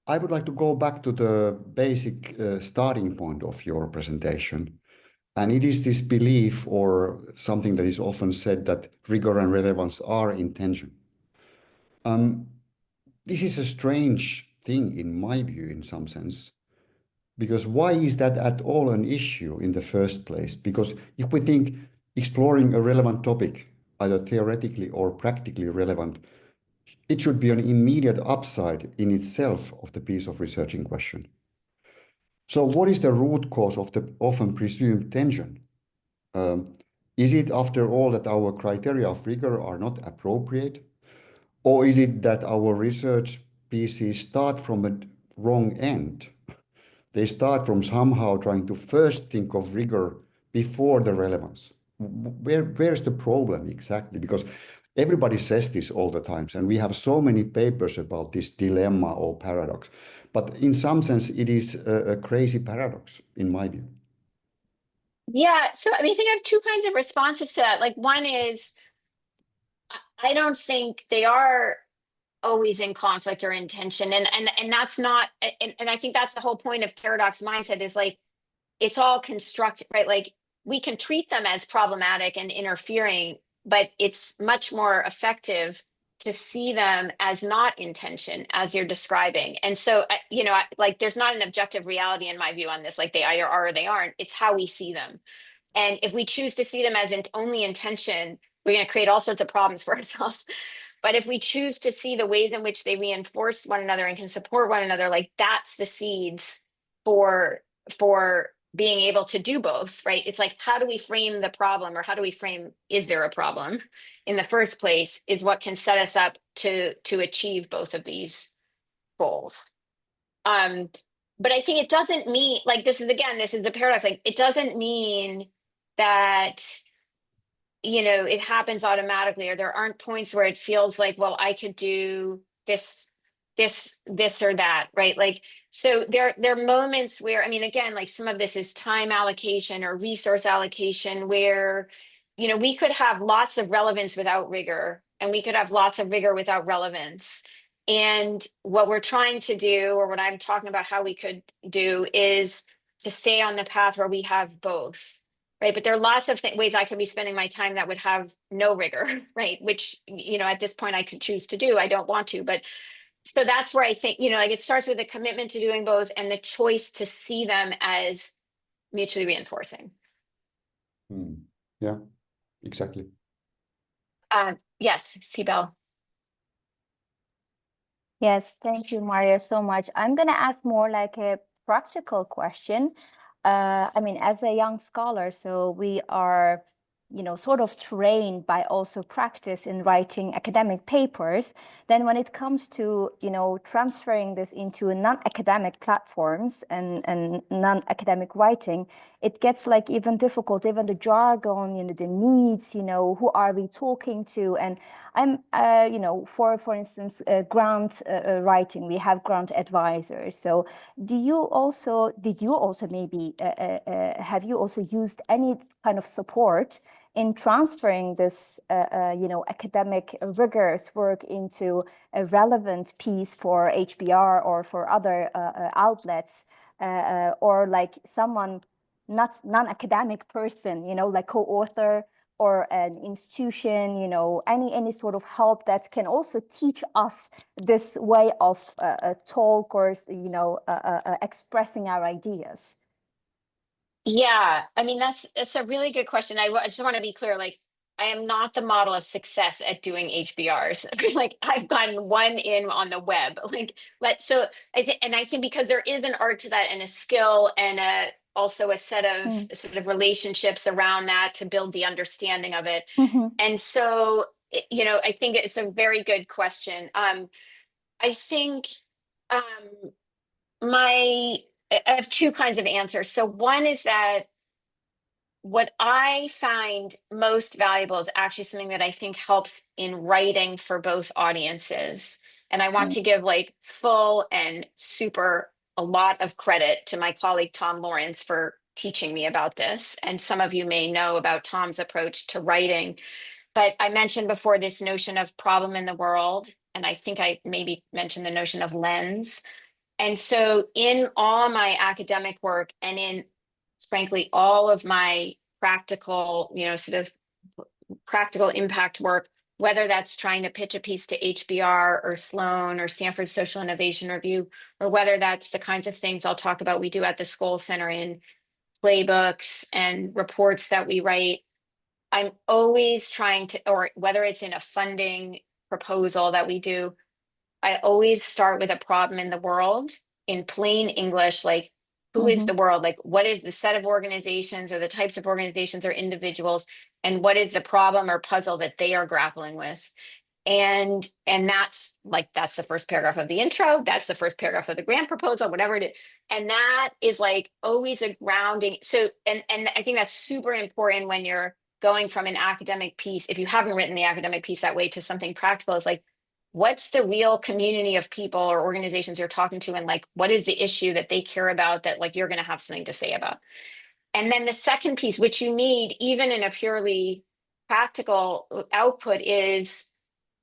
I would like to go back to the basic starting point of your presentation. And it is this belief or something that is often said that rigor and relevance are in tension. This is a strange thing in my view, in some sense, because why is that at all an issue in the first place? Because if we think exploring a relevant topic, either theoretically or practically relevant, it should be an immediate upside in itself of the piece of research in question. So what is the root cause of the often presumed tension? Is it, after all, that our criteria of rigor are not appropriate? Or is it that our research pieces start from a wrong end? They start from somehow trying to first think of rigor before the relevance. Where's the problem exactly? Because everybody says this all the times, and we have so many papers about this dilemma or paradox. But in some sense, it is a crazy paradox, in my view. Yeah, so I mean, I think I have two kinds of responses to that. Like one is I don't think they are always in conflict or in tension. And that's not and I think that's the whole point of paradox mindset is like it's all constructed, right? Like we can treat them as problematic and interfering, but it's much more effective to see them as not in tension as you're describing. And so, like there's not an objective reality in my view on this, like they either are or they aren't. It's how we see them. And if we choose to see them as only intention, we're going to create all sorts of problems for ourselves. But if we choose to see the ways in which they reinforce one another and can support one another, like that's the seeds for being able to do both, right? It's like, how do we frame the problem, or how do we frame, is there a problem in the first place, is what can set us up to achieve both of these goals. But I think it doesn't mean, like, this is the paradox, like it doesn't mean that it happens automatically, or there aren't points where it feels like, well, I could do this or that, right? Like, so there are moments where, I mean, again, like some of this is time allocation or resource allocation where, we could have lots of relevance without rigor, and we could have lots of rigor without relevance. And what we're trying to do, or what I'm talking about how we could do, is to stay on the path where we have both. Right. But there are lots of ways I could be spending my time that would have no rigor, right? Which, at this point I could choose to do. I don't want to, but so that's where I think, like it starts with a commitment to doing both and the choice to see them as mutually reinforcing. Yeah, exactly. Yes, Sibel. Yes, thank you, Marya, so much. I'm going to ask more like a practical question. I mean, as a young scholar, so we are, sort of trained by also practice in writing academic papers. Then when it comes to, transferring this into non-academic platforms and non-academic writing, it gets like even difficult, even the jargon, the needs, who are we talking to? And I'm, for instance, grant writing, we have grant advisors. So did you also maybe, have you also used any kind of support in transferring this, academic rigorous work into a relevant piece for HBR or for other outlets, or like someone, not non-academic person, like co-author or an institution, any sort of help that can also teach us this way of talk or, expressing our ideas? Yeah, I mean, that's a really good question. I just want to be clear, like, I am not the model of success at doing HBRs. Like, I've gotten one in on the web. Like, so I think because there is an art to that and a skill and also a set of sort of relationships around that to build the understanding of it. And so, I think it's a very good question. I think I have two kinds of answers. So one is that what I find most valuable is actually something that I think helps in writing for both audiences. And I want to give like full and a lot of credit to my colleague Tom Lawrence for teaching me about this. And some of you may know about Tom's approach to writing. But I mentioned before this notion of problem in the world. And I think I maybe mentioned the notion of lens. And so in all my academic work and in, frankly, all of my practical, sort of practical impact work, whether that's trying to pitch a piece to HBR or Sloan or Stanford Social Innovation Review, or whether that's the kinds of things I'll talk about we do at the Skoll Centre in playbooks and reports that we write, I'm always trying to, or whether it's in a funding proposal that we do, I always start with a problem in the world in plain English, like who is the world? Like what is the set of organizations or the types of organizations or individuals, and what is the problem or puzzle that they are grappling with? And that's the first paragraph of the intro, that's the first paragraph of the grant proposal, whatever it is. And that is like always a grounding. So and I think that's super important when you're going from an academic piece, if you haven't written the academic piece that way, to something practical, is like, what's the real community of people or organizations you're talking to, and like what is the issue that they care about that like you're going to have something to say about? And then the second piece, which you need even in a purely practical output, is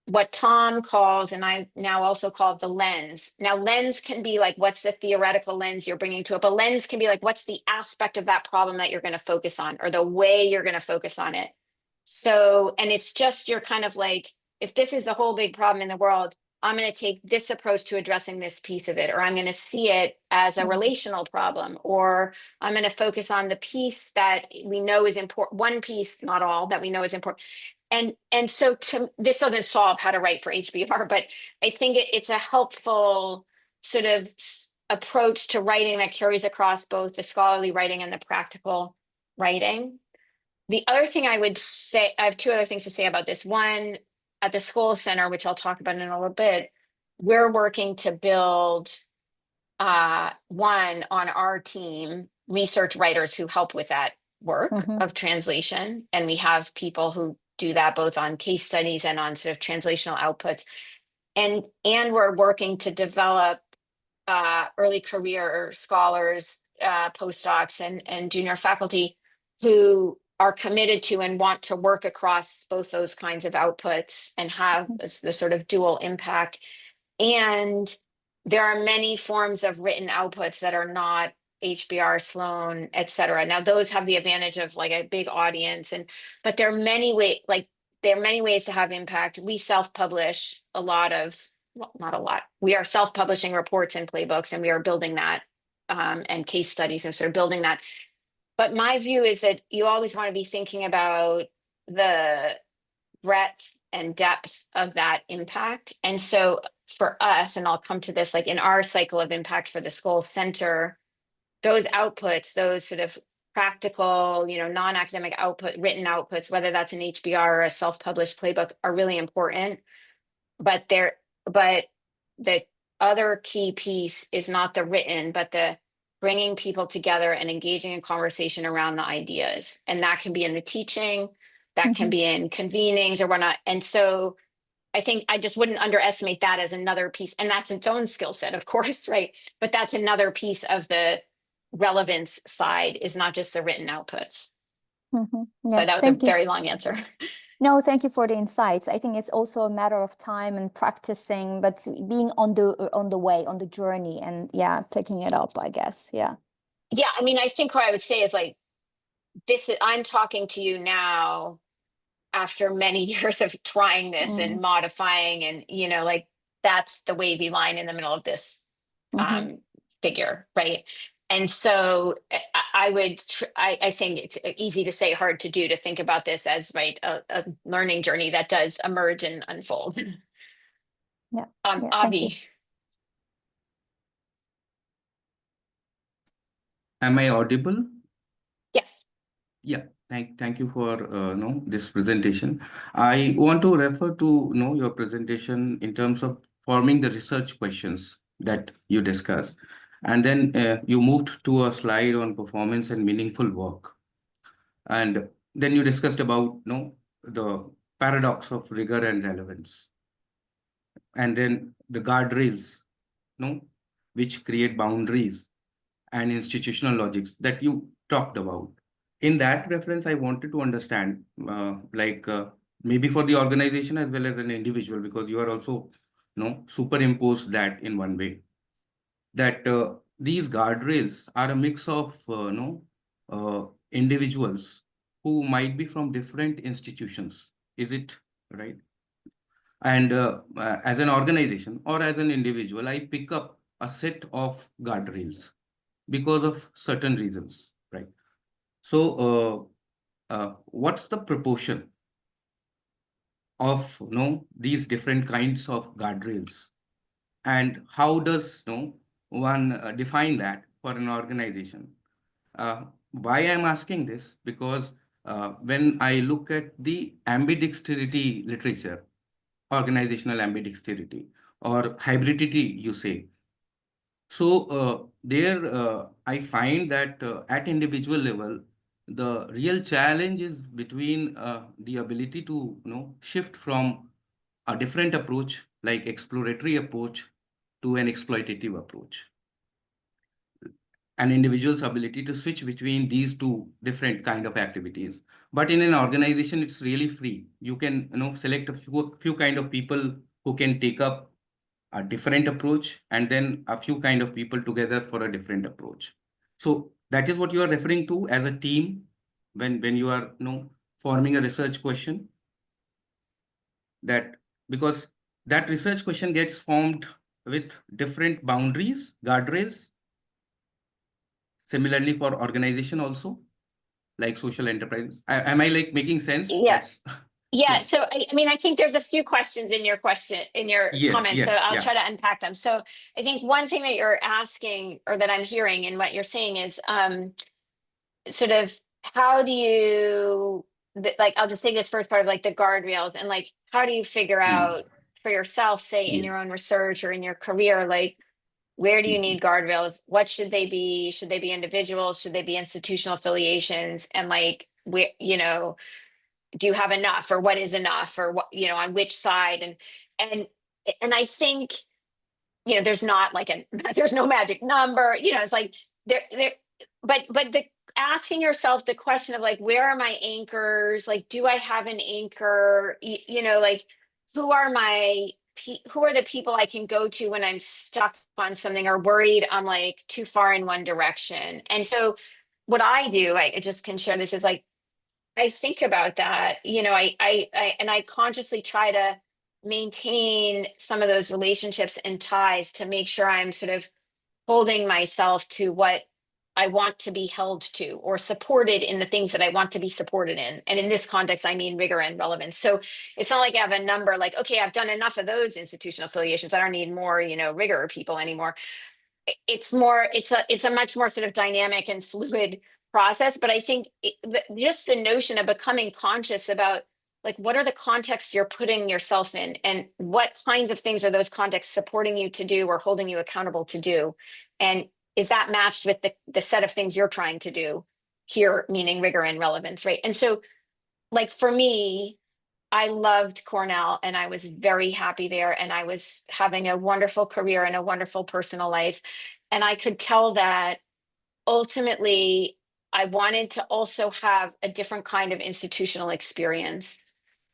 what Tom calls, and I now also call it, the lens. Now lens can be like, what's the theoretical lens you're bringing to it, but lens can be like, what's the aspect of that problem that you're going to focus on, or the way you're going to focus on it. So, and it's just, you're kind of like, if this is the whole big problem in the world, I'm going to take this approach to addressing this piece of it, or I'm going to see it as a relational problem, or I'm going to focus on the piece that we know is important, one piece, not all, that we know is important. And so this doesn't solve how to write for HBR, but I think it's a helpful sort of approach to writing that carries across both the scholarly writing and the practical writing. The other thing I would say, I have two other things to say about this. One, at the Skoll Centre, which I'll talk about in a little bit, we're working to build one on our team, research writers who help with that work of translation, and we have people who do that both on case studies and on sort of translational outputs. And we're working to develop early career scholars, postdocs, and junior faculty who are committed to and want to work across both those kinds of outputs and have the sort of dual impact. And there are many forms of written outputs that are not HBR, Sloan, et cetera. Now, those have the advantage of like a big audience, but there are many ways to have impact. We self-publish a lot of, well, not a lot. We are self-publishing reports and playbooks, and we are building that, and case studies, and sort of building that. But my view is that you always want to be thinking about the breadth and depth of that impact. And so for us, and I'll come to this, like in our cycle of impact for the Skoll Centre, those outputs, those sort of practical, non-academic written outputs, whether that's an HBR or a self-published playbook, are really important. But the other key piece is not the written, but the bringing people together and engaging in conversation around the ideas. And that can be in the teaching, that can be in convenings or whatnot. And so I think I just wouldn't underestimate that as another piece. And that's its own skill set, of course, right? But that's another piece of the relevance side, is not just the written outputs. Yeah, so that was a very long answer. No, thank you for the insights. I think it's also a matter of time and practicing, but being on the way, on the journey, and yeah, picking it up, I guess. Yeah. Yeah, I mean, I think what I would say is like, I'm talking to you now after many years of trying this and modifying, and like that's the wavy line in the middle of this figure, right? And so I think it's easy to say, hard to do, to think about this as a learning journey that does emerge and unfold. Yeah. Avi. Am I audible? Yes. Yeah, thank you for this presentation. I want to refer to your presentation in terms of forming the research questions that you discussed. And then you moved to a slide on performance and meaningful work. And then you discussed about the paradox of rigor and relevance. And then the guardrails, which create boundaries and institutional logics that you talked about. In that reference, I wanted to understand, maybe for the organization as well as an individual, because you are also superimposed that in one way, that these guardrails are a mix of individuals who might be from different institutions. Is it right? And as an organization or as an individual, I pick up a set of guardrails because of certain reasons, right? So what's the proportion of these different kinds of guardrails, and how does one define that for an organization? Why I'm asking this, because when I look at the ambidexterity literature, organizational ambidexterity or hybridity, you say. So there I find that at individual level, the real challenge is between the ability to shift from a different approach, like exploratory approach, to an exploitative approach. An individual's ability to switch between these two different kind of activities. But in an organization, it's really free. You can select a few kind of people who can take up a different approach, and then a few kind of people together for a different approach. So that is what you are referring to as a team when you are forming a research question. That because that research question gets formed with different boundaries, guardrails. Similarly for organization also, like social enterprise. Am I making sense? Yeah. Yeah. So I mean, I think there's a few questions in your comment, so I'll try to unpack them. So I think one thing that you're asking, or that I'm hearing in what you're saying, is sort of how do you, I'll just say this first part of the guardrails, and how do you figure out for yourself, say in your own research or in your career, Where do you need guardrails? What should they be? Should they be individuals? Should they be institutional affiliations? And like, where, you know, do you have enough, or what is enough, or what, you know, on which side? And I think, you know, there's not like there's no magic number, you know, it's like but the asking yourself the question of like, where are my anchors? Like, do I have an anchor? You know, like, who are the people I can go to when I'm stuck on something or worried I'm like too far in one direction? And so what I do, I just can share this, is like, I think about that, you know, I consciously try to maintain some of those relationships and ties to make sure I'm sort of holding myself to what I want to be held to, or supported in the things that I want to be supported in. And in this context, I mean rigor and relevance. So it's not like I have a number like, okay, I've done enough of those institutional affiliations, I don't need more, you know, rigor people anymore. It's a much more sort of dynamic and fluid process. But I think just the notion of becoming conscious about like, what are the contexts you're putting yourself in, and what kinds of things are those contexts supporting you to do or holding you accountable to do, and is that matched with the set of things you're trying to do here, meaning rigor and relevance, right? And so like for me, I loved Cornell and I was very happy there, and I was having a wonderful career and a wonderful personal life. And I could tell that ultimately I wanted to also have a different kind of institutional experience.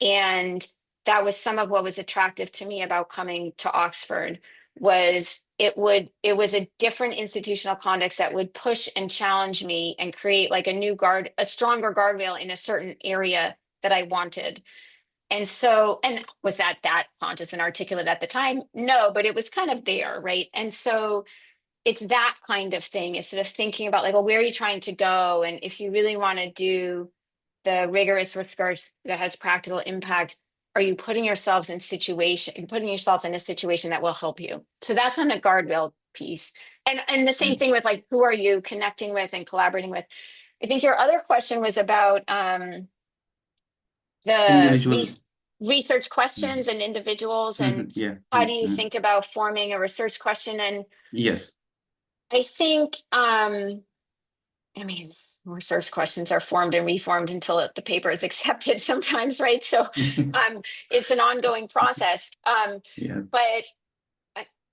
And that was some of what was attractive to me about coming to Oxford, was it was a different institutional context that would push and challenge me and create like a stronger guardrail in a certain area that I wanted. And so, and was that conscious and articulate at the time? No, but it was kind of there, right? And so it's that kind of thing, is sort of thinking about like, well, where are you trying to go? And if you really want to do the rigorous research that has practical impact, are you putting yourself in a situation that will help you? So that's on the guardrail piece. And the same thing with like, who are you connecting with and collaborating with? I think your other question was about Individual. research questions and individuals, and Yeah. how do you think about forming a research question? And Yes. I think, I mean, research questions are formed and reformed until the paper is accepted sometimes, right? So it's an ongoing process. Yeah. But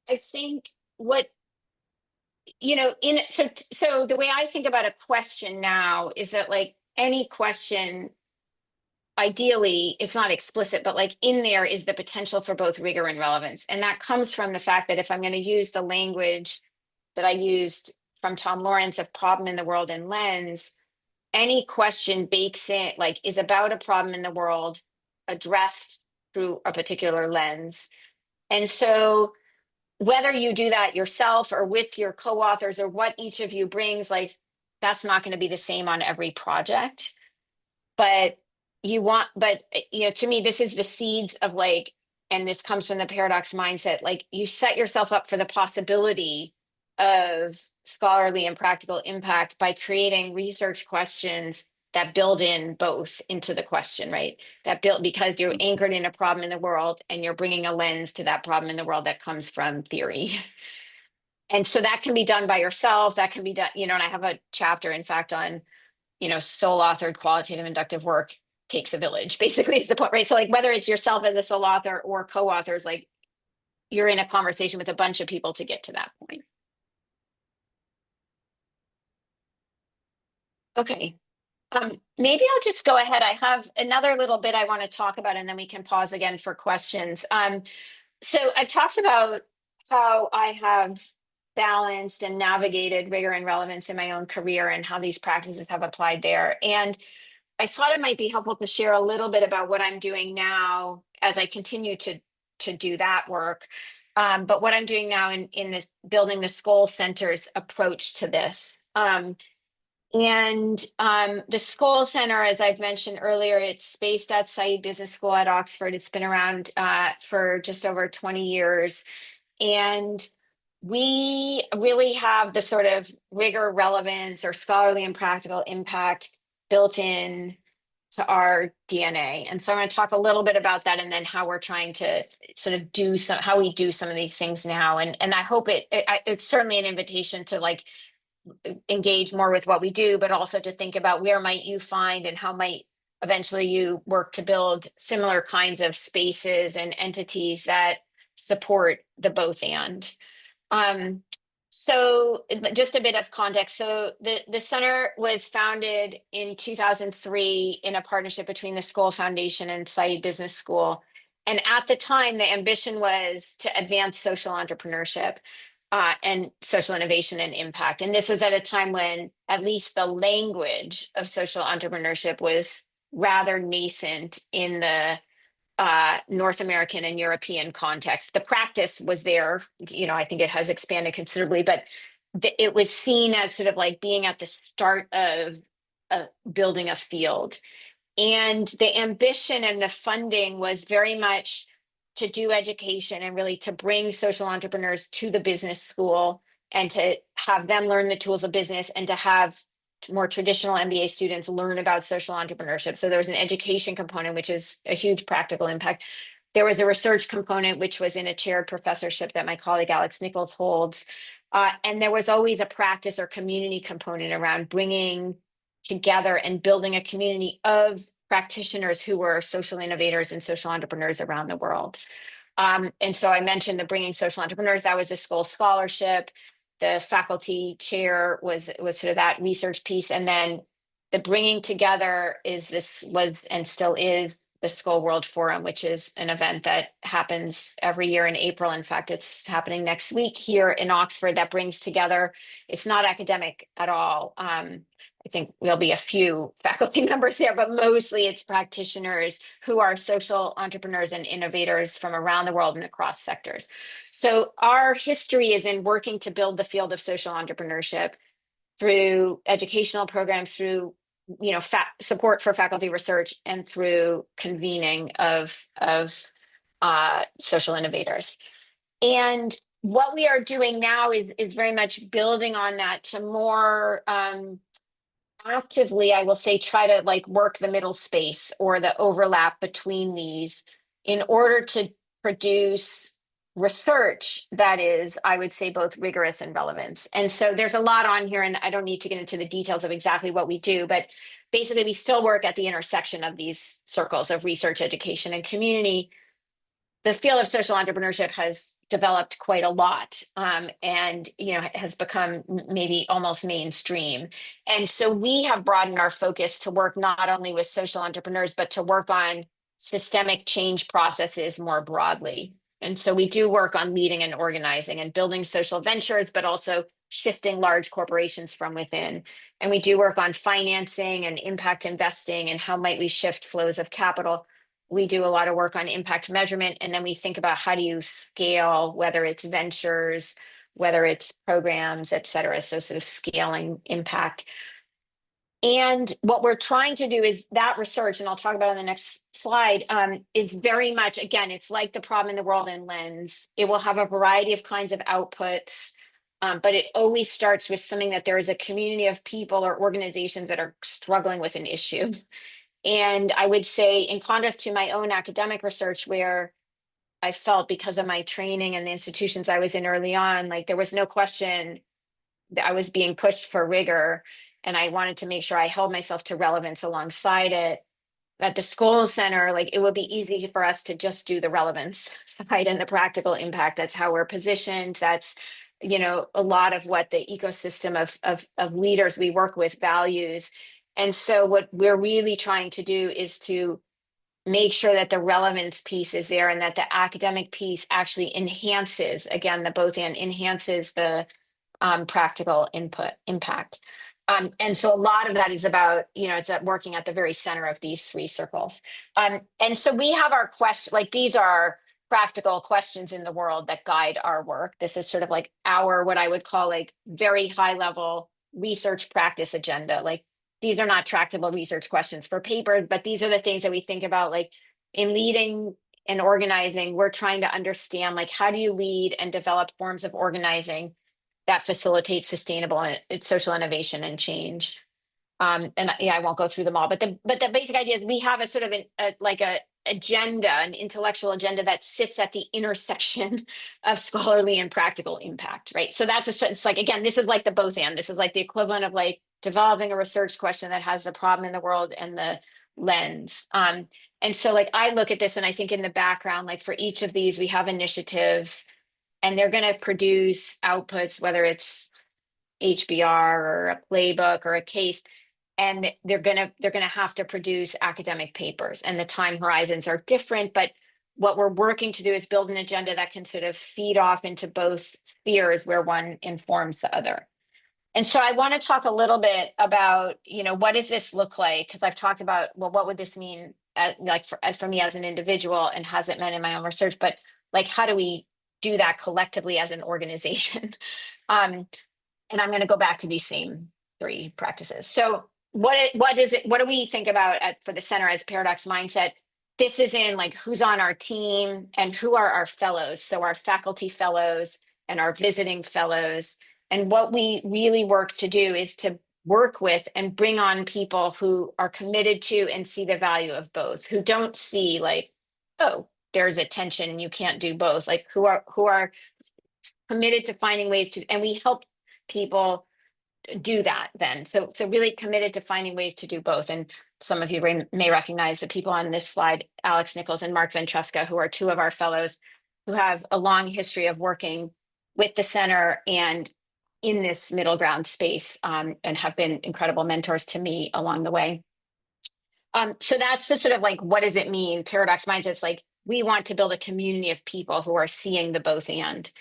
I think what, you know, so the way I think about a question now is that like any question, ideally it's not explicit, but like in there is the potential for both rigor and relevance. And that comes from the fact that if I'm going to use the language that I used from Tom Lawrence of problem in the world and lens, any question bakes in, like, is about a problem in the world addressed through a particular lens. And so whether you do that yourself or with your co-authors, or what each of you brings, like, that's not going to be the same on every project. But you know, to me, this is the seeds of like, and this comes from the paradox mindset, like you set yourself up for the possibility of scholarly and practical impact by creating research questions that build in both into the question, right? Because you're anchored in a problem in the world and you're bringing a lens to that problem in the world that comes from theory. And so that can be done by yourself, that can be done, you know, and I have a chapter, in fact, on, you know, sole authored qualitative inductive work takes a village, basically is the point, right? So like whether it's yourself as a sole author or co-authors, like you're in a conversation with a bunch of people to get to that point. Okay. Maybe I'll just go ahead. I have another little bit I want to talk about, and then we can pause again for questions. So I've talked about how I have balanced and navigated rigor and relevance in my own career and how these practices have applied there. And I thought it might be helpful to share a little bit about what I'm doing now as I continue to do that work. But what I'm doing now in this building the Skoll Centre's approach to this. The Skoll Centre, as I've mentioned earlier, it's based at Saïd Business School at Oxford. It's been around for just over 20 years. And we really have the sort of rigor, relevance, or scholarly and practical impact built in our DNA. And so I'm going to talk a little bit about that, and then how we're trying to sort of how we do some of these things now. And I hope it's certainly an invitation to like engage more with what we do, but also to think about where might you find and how might eventually you work to build similar kinds of spaces and entities that support the both and. So just a bit of context. So the center was founded in 2003 in a partnership between the Skoll Foundation and Saïd Business School. And at the time, the ambition was to advance social entrepreneurship and social innovation and impact. And this was at a time when at least the language of social entrepreneurship was rather nascent in the North American and European context. The practice was there, I think it has expanded considerably, but it was seen as sort of like being at the start of building a field. And the ambition and the funding was very much to do education and really to bring social entrepreneurs to the business school and to have them learn the tools of business and to have more traditional MBA students learn about social entrepreneurship. So there was an education component, which is a huge practical impact. There was a research component, which was in a chaired professorship that my colleague Alex Nichols holds. And there was always a practice or community component around bringing together and building a community of practitioners who were social innovators and social entrepreneurs around the world. And so I mentioned the Bringing Social Entrepreneurs, that was a Skoll scholarship. The faculty chair was sort of that research piece. And then the bringing together was and still is the Skoll World Forum, which is an event that happens every year in April. In fact, it's happening next week here in Oxford, that brings together, it's not academic at all. I think there'll be a few faculty members there, but mostly it's practitioners who are social entrepreneurs and innovators from around the world and across sectors. So our history is in working to build the field of social entrepreneurship through educational programs, through support for faculty research, and through convening of social innovators. And what we are doing now is very much building on that to more actively, I will say, try to like work the middle space or the overlap between these in order to produce research that is, I would say, both rigorous and relevance. And so there's a lot on here, and I don't need to get into the details of exactly what we do, but basically we still work at the intersection of these circles of research, education, and community. The field of social entrepreneurship has developed quite a lot, and has become maybe almost mainstream. And so we have broadened our focus to work not only with social entrepreneurs, but to work on systemic change processes more broadly. And so we do work on leading and organizing and building social ventures, but also shifting large corporations from within. And we do work on financing and impact investing and how might we shift flows of capital. We do a lot of work on impact measurement, and then we think about how do you scale, whether it's ventures, whether it's programs, et cetera. So sort of scaling impact. And what we're trying to do is that research, and I'll talk about on the next slide, is very much, again, it's like the problem in the world in lens. It will have a variety of kinds of outputs, but it always starts with something that there is a community of people or organizations that are struggling with an issue. And I would say, in contrast to my own academic research, where I felt because of my training and the institutions I was in early on, like there was no question that I was being pushed for rigor, and I wanted to make sure I held myself to relevance alongside it. At the Skoll Centre, like it would be easy for us to just do the relevance side and the practical impact. That's how we're positioned. That's, a lot of what the ecosystem of leaders we work with values. And so what we're really trying to do is to make sure that the relevance piece is there and that the academic piece actually enhances, again, the both and enhances the practical impact. And so a lot of that is about, it's working at the very center of these three circles. And so we have our question, like these are practical questions in the world that guide our work. This is sort of like our, what I would call like very high level research practice agenda. Like these are not tractable research questions for papers, but these are the things that we think about, like in leading and organizing. We're trying to understand, like, how do you lead and develop forms of organizing that facilitate sustainable social innovation and change? And yeah, I won't go through them all, but the basic idea is we have a sort of an agenda, an intellectual agenda that sits at the intersection of scholarly and practical impact, right? So it's like, again, this is like the both and. This is like the equivalent of like developing a research question that has the problem in the world and the lens. And so like I look at this and I think in the background, like for each of these, we have initiatives and they're going to produce outputs, whether it's HBR or a playbook or a case, and they're gonna have to produce academic papers, and the time horizons are different. But what we're working to do is build an agenda that can sort of feed off into both spheres where one informs the other. And so I want to talk a little bit about, what does this look like? Because I've talked about, well, what would this mean for me as an individual, and has it meant in my own research? But like, how do we do that collectively as an organization? And I'm going to go back to these same 3 practices. So what do we think about for the center as paradox mindset? This is in like who's on our team and who are our fellows. So our faculty fellows and our visiting fellows. And what we really work to do is to work with and bring on people who are committed to and see the value of both, who don't see like, oh, there's a tension and you can't do both, like who are committed to finding ways to, and we help people do that then. So really committed to finding ways to do both. And some of you may recognize the people on this slide, Alex Nichols and Mark Ventresca, who are 2 of our fellows who have a long history of working with the center and in this middle ground space, and have been incredible mentors to me along the way. So that's the sort of like, what does it mean? Paradox mindsets, like we want to build a community of people who are seeing the both and.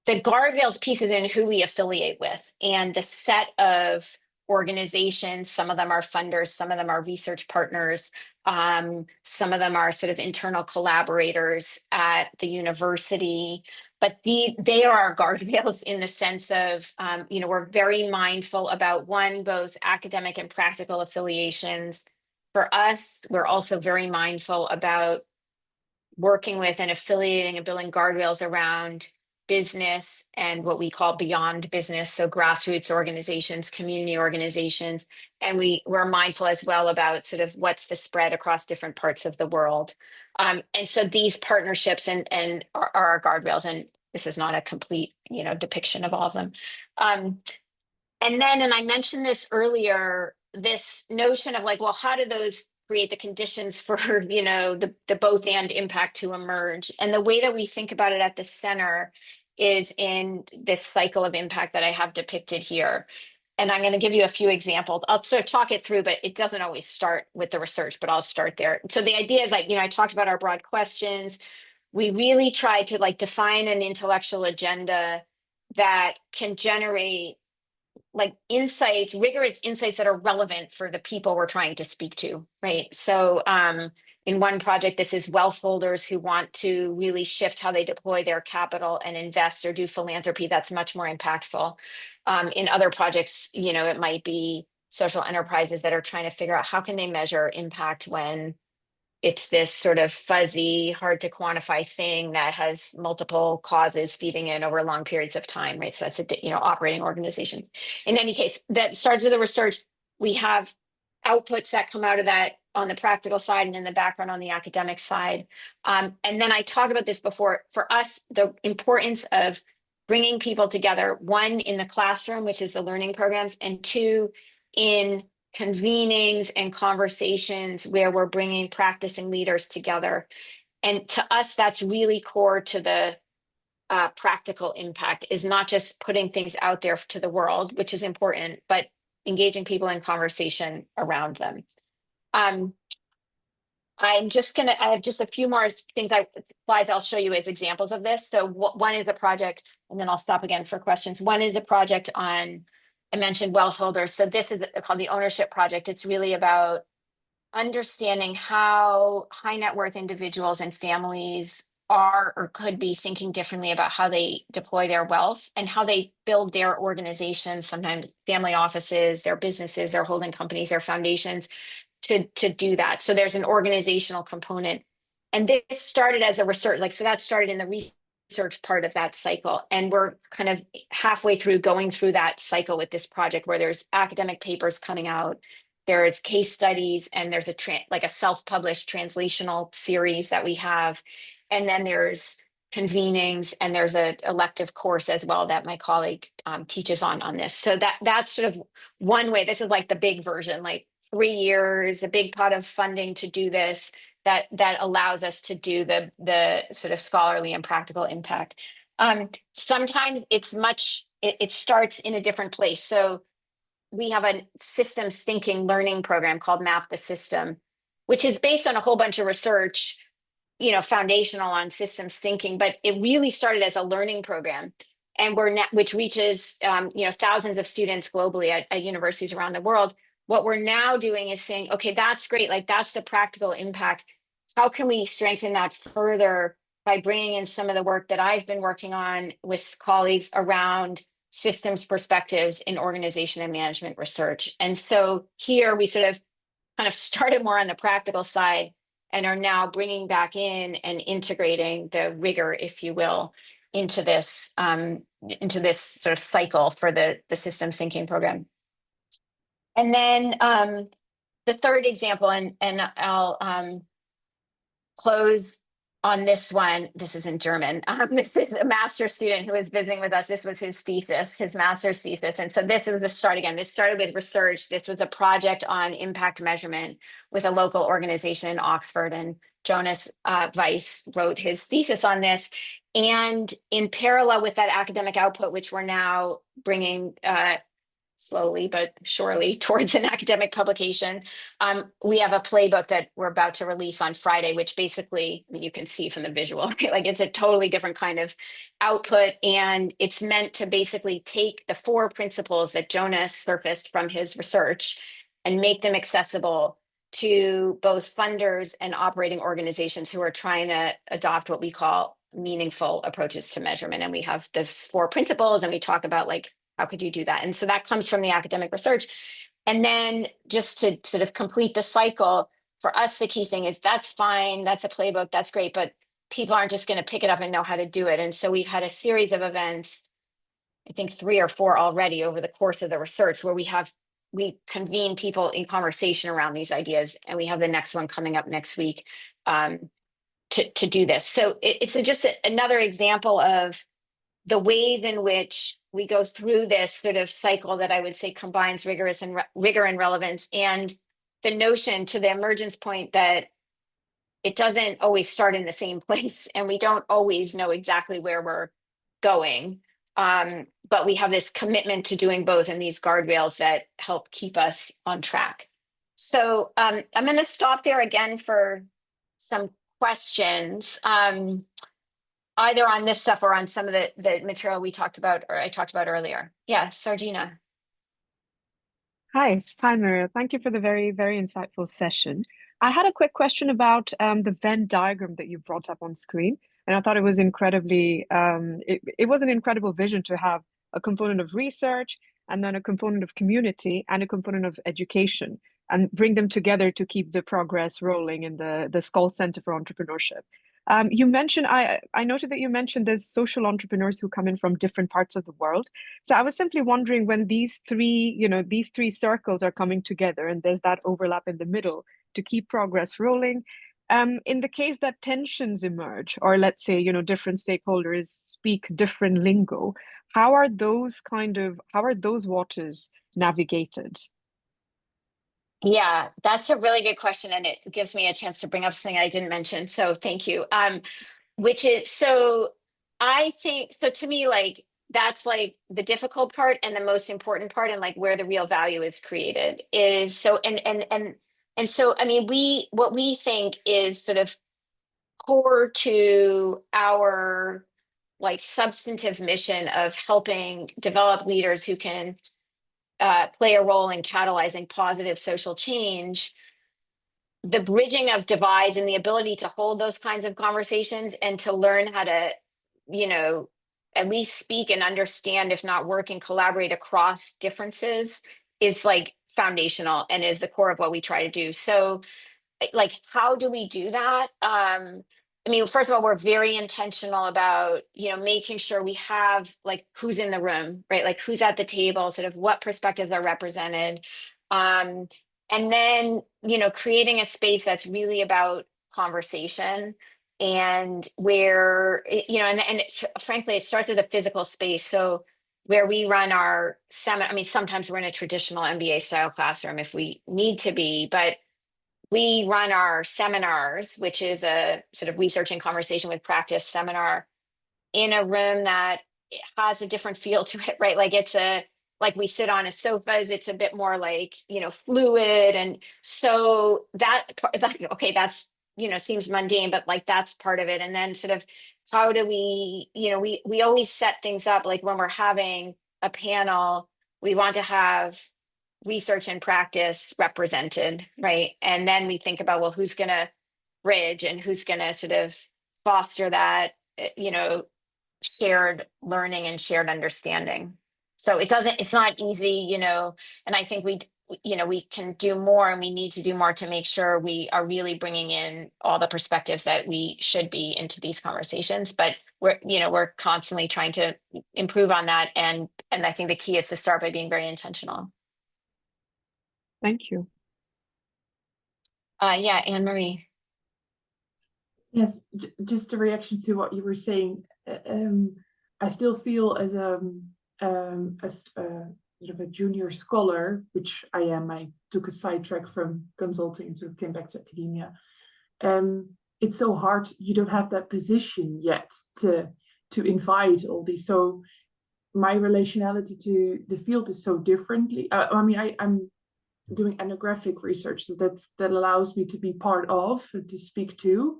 The guardrails piece is in who we affiliate with and the set of organizations. Some of them are funders, some of them are research partners, some of them are sort of internal collaborators at the university. But they are our guardrails in the sense of, we're very mindful about both academic and practical affiliations. For us, we're also very mindful about working with and affiliating and building guardrails around business and what we call beyond business, so grassroots organizations, community organizations, and we're mindful as well about sort of what's the spread across different parts of the world. And so these partnerships and are our guardrails, and this is not a complete depiction of all of them. And I mentioned this earlier, this notion of like, well, how do those create the conditions for the both and impact to emerge? And the way that we think about it at the center is in this cycle of impact that I have depicted here. And I'm going to give you a few examples. I'll sort of talk it through, but it doesn't always start with the research, but I'll start there. So the idea is like, I talked about our broad questions. We really try to like define an intellectual agenda that can generate like insights, rigorous insights that are relevant for the people we're trying to speak to, right? So in one project, this is wealth holders who want to really shift how they deploy their capital and invest or do philanthropy that's much more impactful. In other projects, it might be social enterprises that are trying to figure out how can they measure impact when it's this sort of fuzzy, hard to quantify thing that has multiple causes feeding in over long periods of time, right? So that's operating organizations. In any case, that starts with the research. We have outputs that come out of that on the practical side and in the background on the academic side. And then I talked about this before. For us, the importance of bringing people together, 1, in the classroom, which is the learning programs, and 2, in convenings and conversations where we're bringing practicing leaders together. And to us, that's really core to the practical impact, is not just putting things out there to the world, which is important, but engaging people in conversation around them. I have just a few more slides I'll show you as examples of this. So one is a project, and then I'll stop again for questions. One is a project on, I mentioned wealth holders. So this is called the Ownership Project. It's really about understanding how high net worth individuals and families are or could be thinking differently about how they deploy their wealth and how they build their organizations, sometimes family offices, their businesses, their holding companies, their foundations, to do that. So there's an organizational component. And this started as a research, so that started in the research part of that cycle. And we're kind of halfway through going through that cycle with this project where there's academic papers coming out, there's case studies, and there's a self-published translational series that we have. And then there's convenings, and there's an elective course as well that my colleague teaches on this. So that's sort of one way. This is like the big version, like 3 years, a big pot of funding to do this, that allows us to do the sort of scholarly and practical impact. Sometimes it starts in a different place. So we have a systems thinking learning program called Map the System, which is based on a whole bunch of research, foundational on systems thinking, but it really started as a learning program, and which reaches thousands of students globally at universities around the world. What we're now doing is saying, okay, that's great, like that's the practical impact. How can we strengthen that further by bringing in some of the work that I've been working on with colleagues around systems perspectives in organization and management research? And so here we sort of kind of started more on the practical side and are now bringing back in and integrating the rigor, if you will, into this sort of cycle for the systems thinking program. And then the third example, and I'll close on this one. This is in German. This is a master's student who was visiting with us. This was his thesis, his master's thesis. And so this is the start again. This started with research. This was a project on impact measurement with a local organization in Oxford. And Jonas Weiss wrote his thesis on this. And in parallel with that academic output, which we're now bringing slowly but surely towards an academic publication, we have a playbook that we're about to release on Friday, which basically, you can see from the visual, right? Like it's a totally different kind of output, and it's meant to basically take the 4 principles that Jonas surfaced from his research and make them accessible to both funders and operating organizations who are trying to adopt what we call meaningful approaches to measurement. And we have the 4 principles, and we talk about like, how could you do that? And so that comes from the academic research. And then just to sort of complete the cycle, for us, the key thing is that's fine, that's a playbook, that's great, but people aren't just going to pick it up and know how to do it. And so we've had a series of events, I think 3 or 4 already over the course of the research, where we convene people in conversation around these ideas. And we have the next one coming up next week to do this. So it's just another example of the ways in which we go through this sort of cycle that I would say combines rigor and relevance, and the notion, to the emergence point, that it doesn't always start in the same place, and we don't always know exactly where we're going. But we have this commitment to doing both, and these guardrails that help keep us on track. So I'm going to stop there again for some questions. Either on this stuff or on some of the material we talked about, or I talked about earlier. Yeah, Sargina. Hi, Marya. Thank you for the very, very insightful session. I had a quick question about the Venn diagram that you brought up on screen, and I thought it was incredibly, it was an incredible vision to have a component of research, and then a component of community, and a component of education, and bring them together to keep the progress rolling in the Skoll Centre for Entrepreneurship. You mentioned, I noted that you mentioned there's social entrepreneurs who come in from different parts of the world. So I was simply wondering, when these three circles are coming together and there's that overlap in the middle to keep progress rolling, in the case that tensions emerge, or let's say, different stakeholders speak different lingo, how are those waters navigated? Yeah, that's a really good question, and it gives me a chance to bring up something I didn't mention. So thank you. Which is, so I think, so to me, like, that's like the difficult part and the most important part, and like where the real value is created is. So and so, I mean, what we think is sort of core to our like substantive mission of helping develop leaders who can play a role in catalyzing positive social change, the bridging of divides and the ability to hold those kinds of conversations and to learn how to, at least speak and understand, if not work and collaborate across differences, is like foundational and is the core of what we try to do. So like, how do we do that? I mean, first of all, we're very intentional about, making sure we have like who's in the room, right? Like who's at the table, sort of what perspectives are represented. And then, creating a space that's really about conversation and where, frankly, it starts with a physical space. So where we run our seminar, I mean, sometimes we're in a traditional MBA style classroom if we need to be, but we run our seminars, which is a sort of research and conversation with practice seminar, in a room that has a different feel to it, right? Like we sit on a sofas, it's a bit more like, fluid. And so okay, that's, seems mundane, but like that's part of it. And then sort of how do we, we always set things up like when we're having a panel, we want to have research and practice represented, right? And then we think about, well, who's going to bridge and who's going to sort of foster that, shared learning and shared understanding. So it's not easy, and I think we can do more and we need to do more to make sure we are really bringing in all the perspectives that we should be into these conversations. But we're constantly trying to improve on that. And I think the key is to start by being very intentional. Thank you. Yeah, Anne-Marie. Yes, just a reaction to what you were saying. I still feel as sort of a junior scholar, which I am. I took a sidetrack from consulting and sort of came back to academia. It's so hard. You don't have that position yet to invite all these. So my relationality to the field is so differently. I'm doing ethnographic research, so that allows me to be part of, to speak to.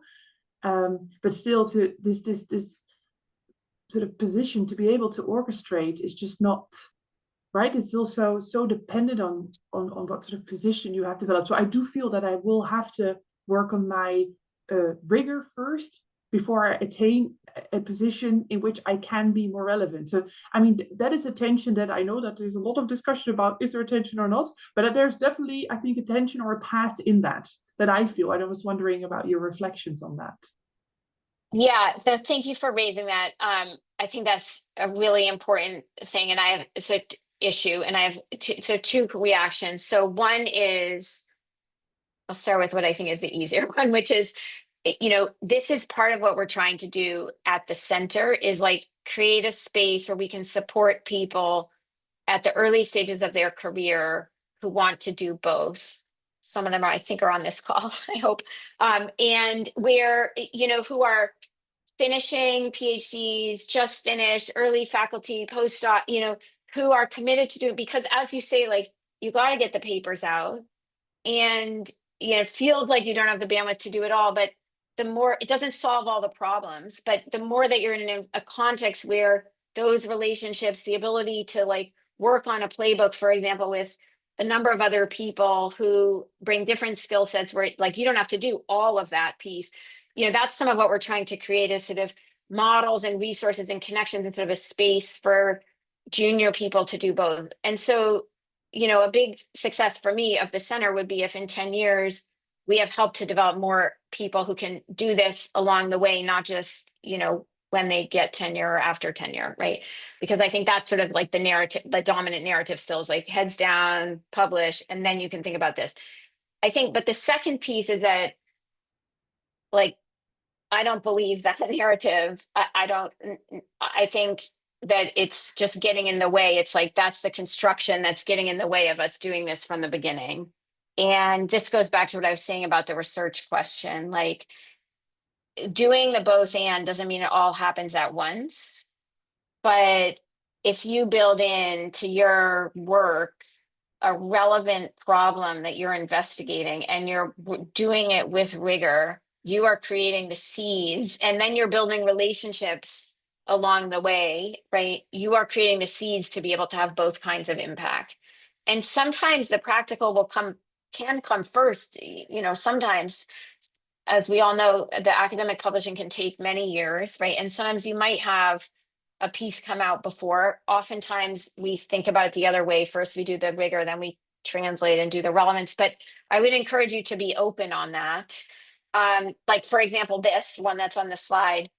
But still, to this sort of position to be able to orchestrate is just not right. It's also so dependent on what sort of position you have developed. So I do feel that I will have to work on my rigor first before I attain a position in which I can be more relevant. So, I mean, that is a tension that I know that there's a lot of discussion about, is there a tension or not? But there's definitely, I think, a tension or a path in that I feel. And I was wondering about your reflections on that. Yeah, so thank you for raising that. I think that's a really important thing. And it's an issue, and I have two reactions. So one is, I'll start with what I think is the easier one, which is, this is part of what we're trying to do at the center, is like create a space where we can support people at the early stages of their career who want to do both. Some of them I think are on this call, I hope. And where, who are finishing PhDs, just finished, early faculty, postdoc, who are committed to do it. Because as you say, like, you got to get the papers out, and it feels like you don't have the bandwidth to do it all, but the more, it doesn't solve all the problems, but the more that you're in a context where those relationships, the ability to like work on a playbook, for example, with a number of other people who bring different skill sets, where like you don't have to do all of that piece. That's some of what we're trying to create, is sort of models and resources and connections, instead of a space for junior people to do both. And so, a big success for me of the center would be if in 10 years we have helped to develop more people who can do this along the way, not just, when they get tenure or after tenure, right? Because I think that's sort of like the narrative, the dominant narrative still is like heads down, publish, and then you can think about this. I think, but the second piece is that, like, I don't believe that narrative. I think that it's just getting in the way. It's like, that's the construction that's getting in the way of us doing this from the beginning. And this goes back to what I was saying about the research question. Like, doing the both and doesn't mean it all happens at once. But if you build into your work a relevant problem that you're investigating, and you're doing it with rigor, you are creating the seeds, and then you're building relationships along the way, right? You are creating the seeds to be able to have both kinds of impact. And sometimes the practical can come first. Sometimes, as we all know, the academic publishing can take many years, right? And sometimes you might have a piece come out before. Oftentimes we think about it the other way. First we do the rigor, then we translate and do the relevance. But I would encourage you to be open on that. like for example, this one that's on the slide,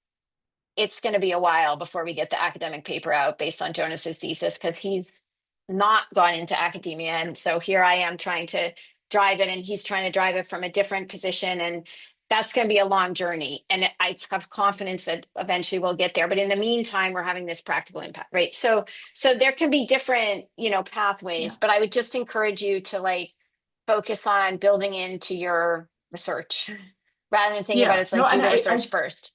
it's going to be a while before we get the academic paper out based on Jonas's thesis, because he's not gone into academia. And so here I am trying to drive it, and he's trying to drive it from a different position. And that's going to be a long journey. And I have confidence that eventually we'll get there. But in the meantime, we're having this practical impact, right? So there can be different, pathways, Yeah. but I would just encourage you to like focus on building into your research rather than thinking about Yeah. it's like do the research first.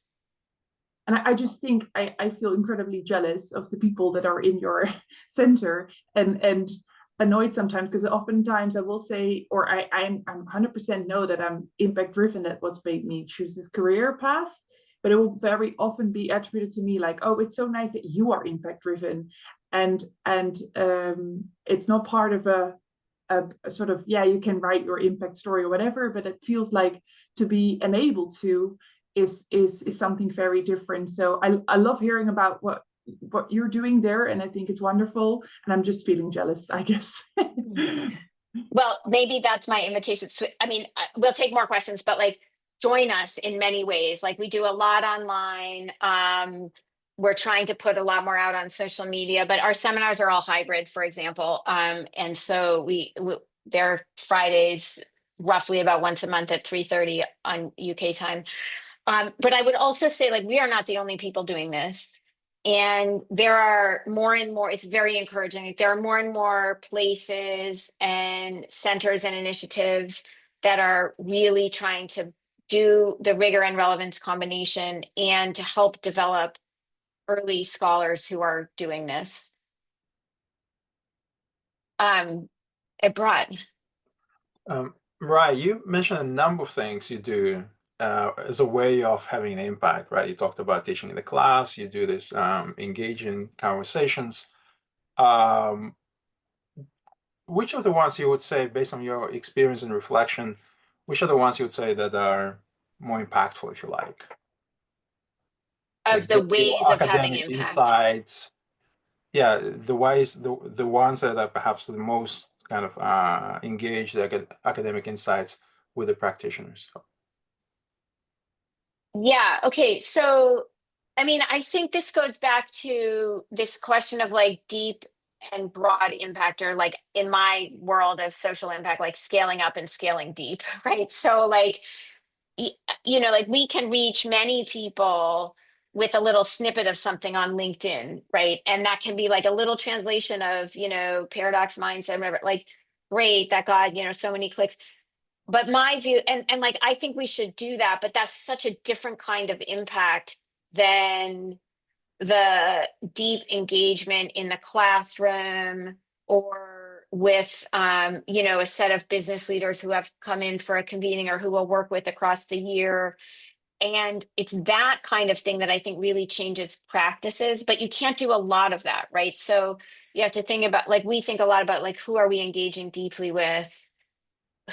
And I just think I feel incredibly jealous of the people that are in your center and annoyed sometimes, because oftentimes I will say, or I'm 100% know that I'm impact driven, that what's made me choose this career path, but it will very often be attributed to me like, oh, it's so nice that you are impact driven, and it's not part of a sort of, yeah, you can write your impact story or whatever, but it feels like to be enabled to is something very different. So I love hearing about what you're doing there, and I think it's wonderful, and I'm just feeling jealous, I guess. Well, maybe that's my invitation. I mean, we'll take more questions, but like join us in many ways. Like we do a lot online. We're trying to put a lot more out on social media, but our seminars are all hybrid, for example. And so they're Fridays, roughly about once a month at 3:30 on UK time. But I would also say, like, we are not the only people doing this. And there are more and more, it's very encouraging. There are more and more places and centers and initiatives that are really trying to do the rigor and relevance combination and to help develop early scholars who are doing this. Abroad. Right, you mentioned a number of things you do as a way of having an impact, right? You talked about teaching in the class, you do this engaging conversations. Which of the ones you would say, based on your experience and reflection, which are the ones you would say that are more impactful, if you like? Of the ways of having academic impact. insights. Yeah, the ways, the ones that are perhaps the most kind of engage the academic insights with the practitioners. Yeah, okay. So, I mean, I think this goes back to this question of like deep and broad impact, or like in my world of social impact, like scaling up and scaling deep, right? So like, like we can reach many people with a little snippet of something on LinkedIn, right? And that can be like a little translation of, paradox mindset, whatever, like, great, that got, so many clicks. But my view, and like, I think we should do that, but that's such a different kind of impact than the deep engagement in the classroom or with, a set of business leaders who have come in for a convening or who we'll work with across the year. And it's that kind of thing that I think really changes practices, but you can't do a lot of that, right? So you have to think about, like, we think a lot about, like, who are we engaging deeply with?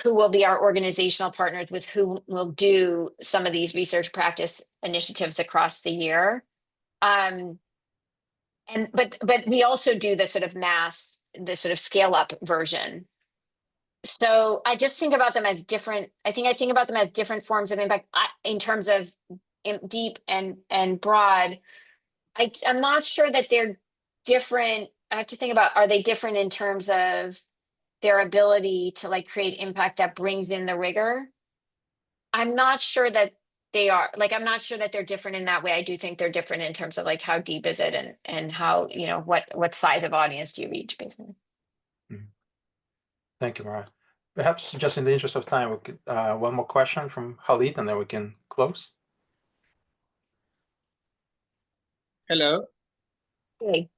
Who will be our organizational partners, with who will do some of these research practice initiatives across the year. But we also do the sort of scale up version. So I just think about them as different. I think about them as different forms of impact in terms of deep and broad. I'm not sure that they're different. I have to think about, are they different in terms of their ability to like create impact that brings in the rigor? I'm not sure that they are. Like, I'm not sure that they're different in that way. I do think they're different in terms of like how deep is it and how, what size of audience do you reach, basically. Thank you, Marya. Perhaps just in the interest of time, we could one more question from Khalid, and then we can close. Hello. Hey.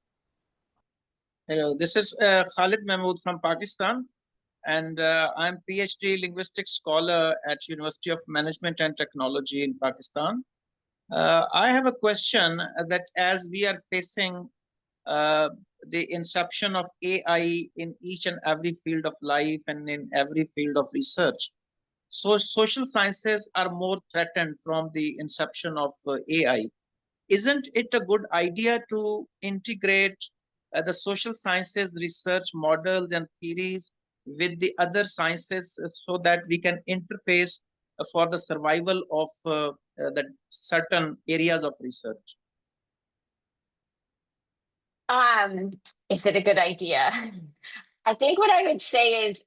Hello, this is Khalid Mahmood from Pakistan, and I'm PhD linguistics scholar at University of Management and Technology in Pakistan. I have a question that as we are facing the inception of AI in each and every field of life and in every field of research, so social sciences are more threatened from the inception of AI. Isn't it a good idea to integrate the social sciences research models and theories with the other sciences so that we can interface for the survival of the certain areas of research? Is it a good idea? I think what I would say is,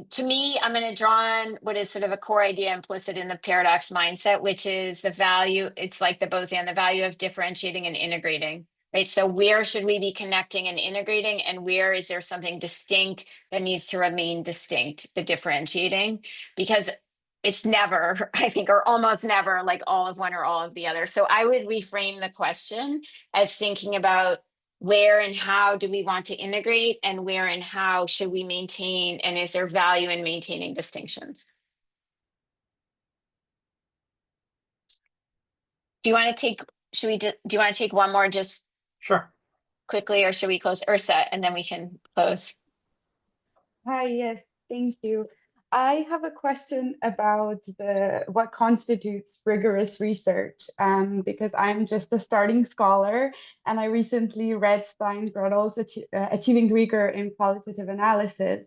to me, I'm going to draw on what is sort of a core idea implicit in the paradox mindset, which is the value. It's like the both and the value of differentiating and integrating, right? So where should we be connecting and integrating, and where is there something distinct that needs to remain distinct, the differentiating? Because it's never, I think, or almost never like all of one or all of the other. So I would reframe the question as thinking about where and how do we want to integrate, and where and how should we maintain, and is there value in maintaining distinctions? Do you want to take, do you want to take one more just Sure. quickly, or should we close Ursa and then we can close? Hi, yes, thank you. I have a question about what constitutes rigorous research, because I'm just a starting scholar, and I recently read Stein-Gradl's Achieving Rigor in Qualitative Analysis,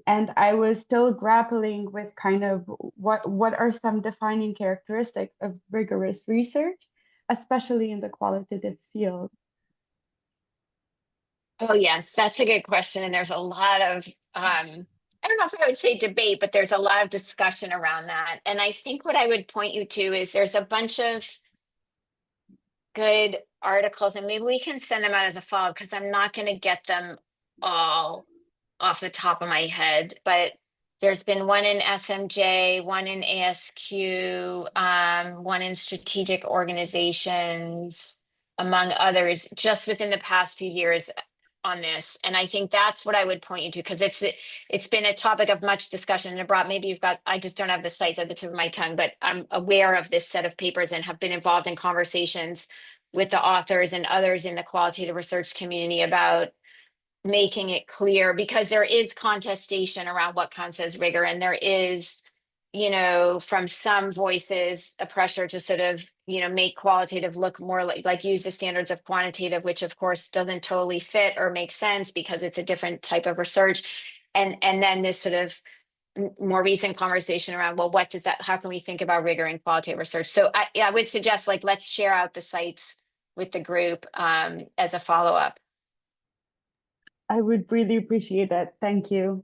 and I was still grappling with kind of what are some defining characteristics of rigorous research, especially in the qualitative field. Oh, yes, that's a good question. And there's a lot of, I don't know if I would say debate, but there's a lot of discussion around that. And I think what I would point you to is there's a bunch of good articles, and maybe we can send them out as a follow-up, because I'm not going to get them all off the top of my head, but there's been one in SMJ, one in ASQ, one in strategic organizations, among others, just within the past few years on this. And I think that's what I would point you to, because it's been a topic of much discussion and abroad. Maybe you've got, I just don't have the sites at the tip of my tongue, but I'm aware of this set of papers and have been involved in conversations with the authors and others in the qualitative research community about making it clear, because there is contestation around what counts as rigor, and there is, from some voices, a pressure to sort of, make qualitative look more like use the standards of quantitative, which of course doesn't totally fit or make sense because it's a different type of research. And then this sort of more recent conversation around, well, how can we think about rigor in qualitative research? So I would suggest, like, let's share out the sites with the group as a follow-up. I would really appreciate that. Thank you.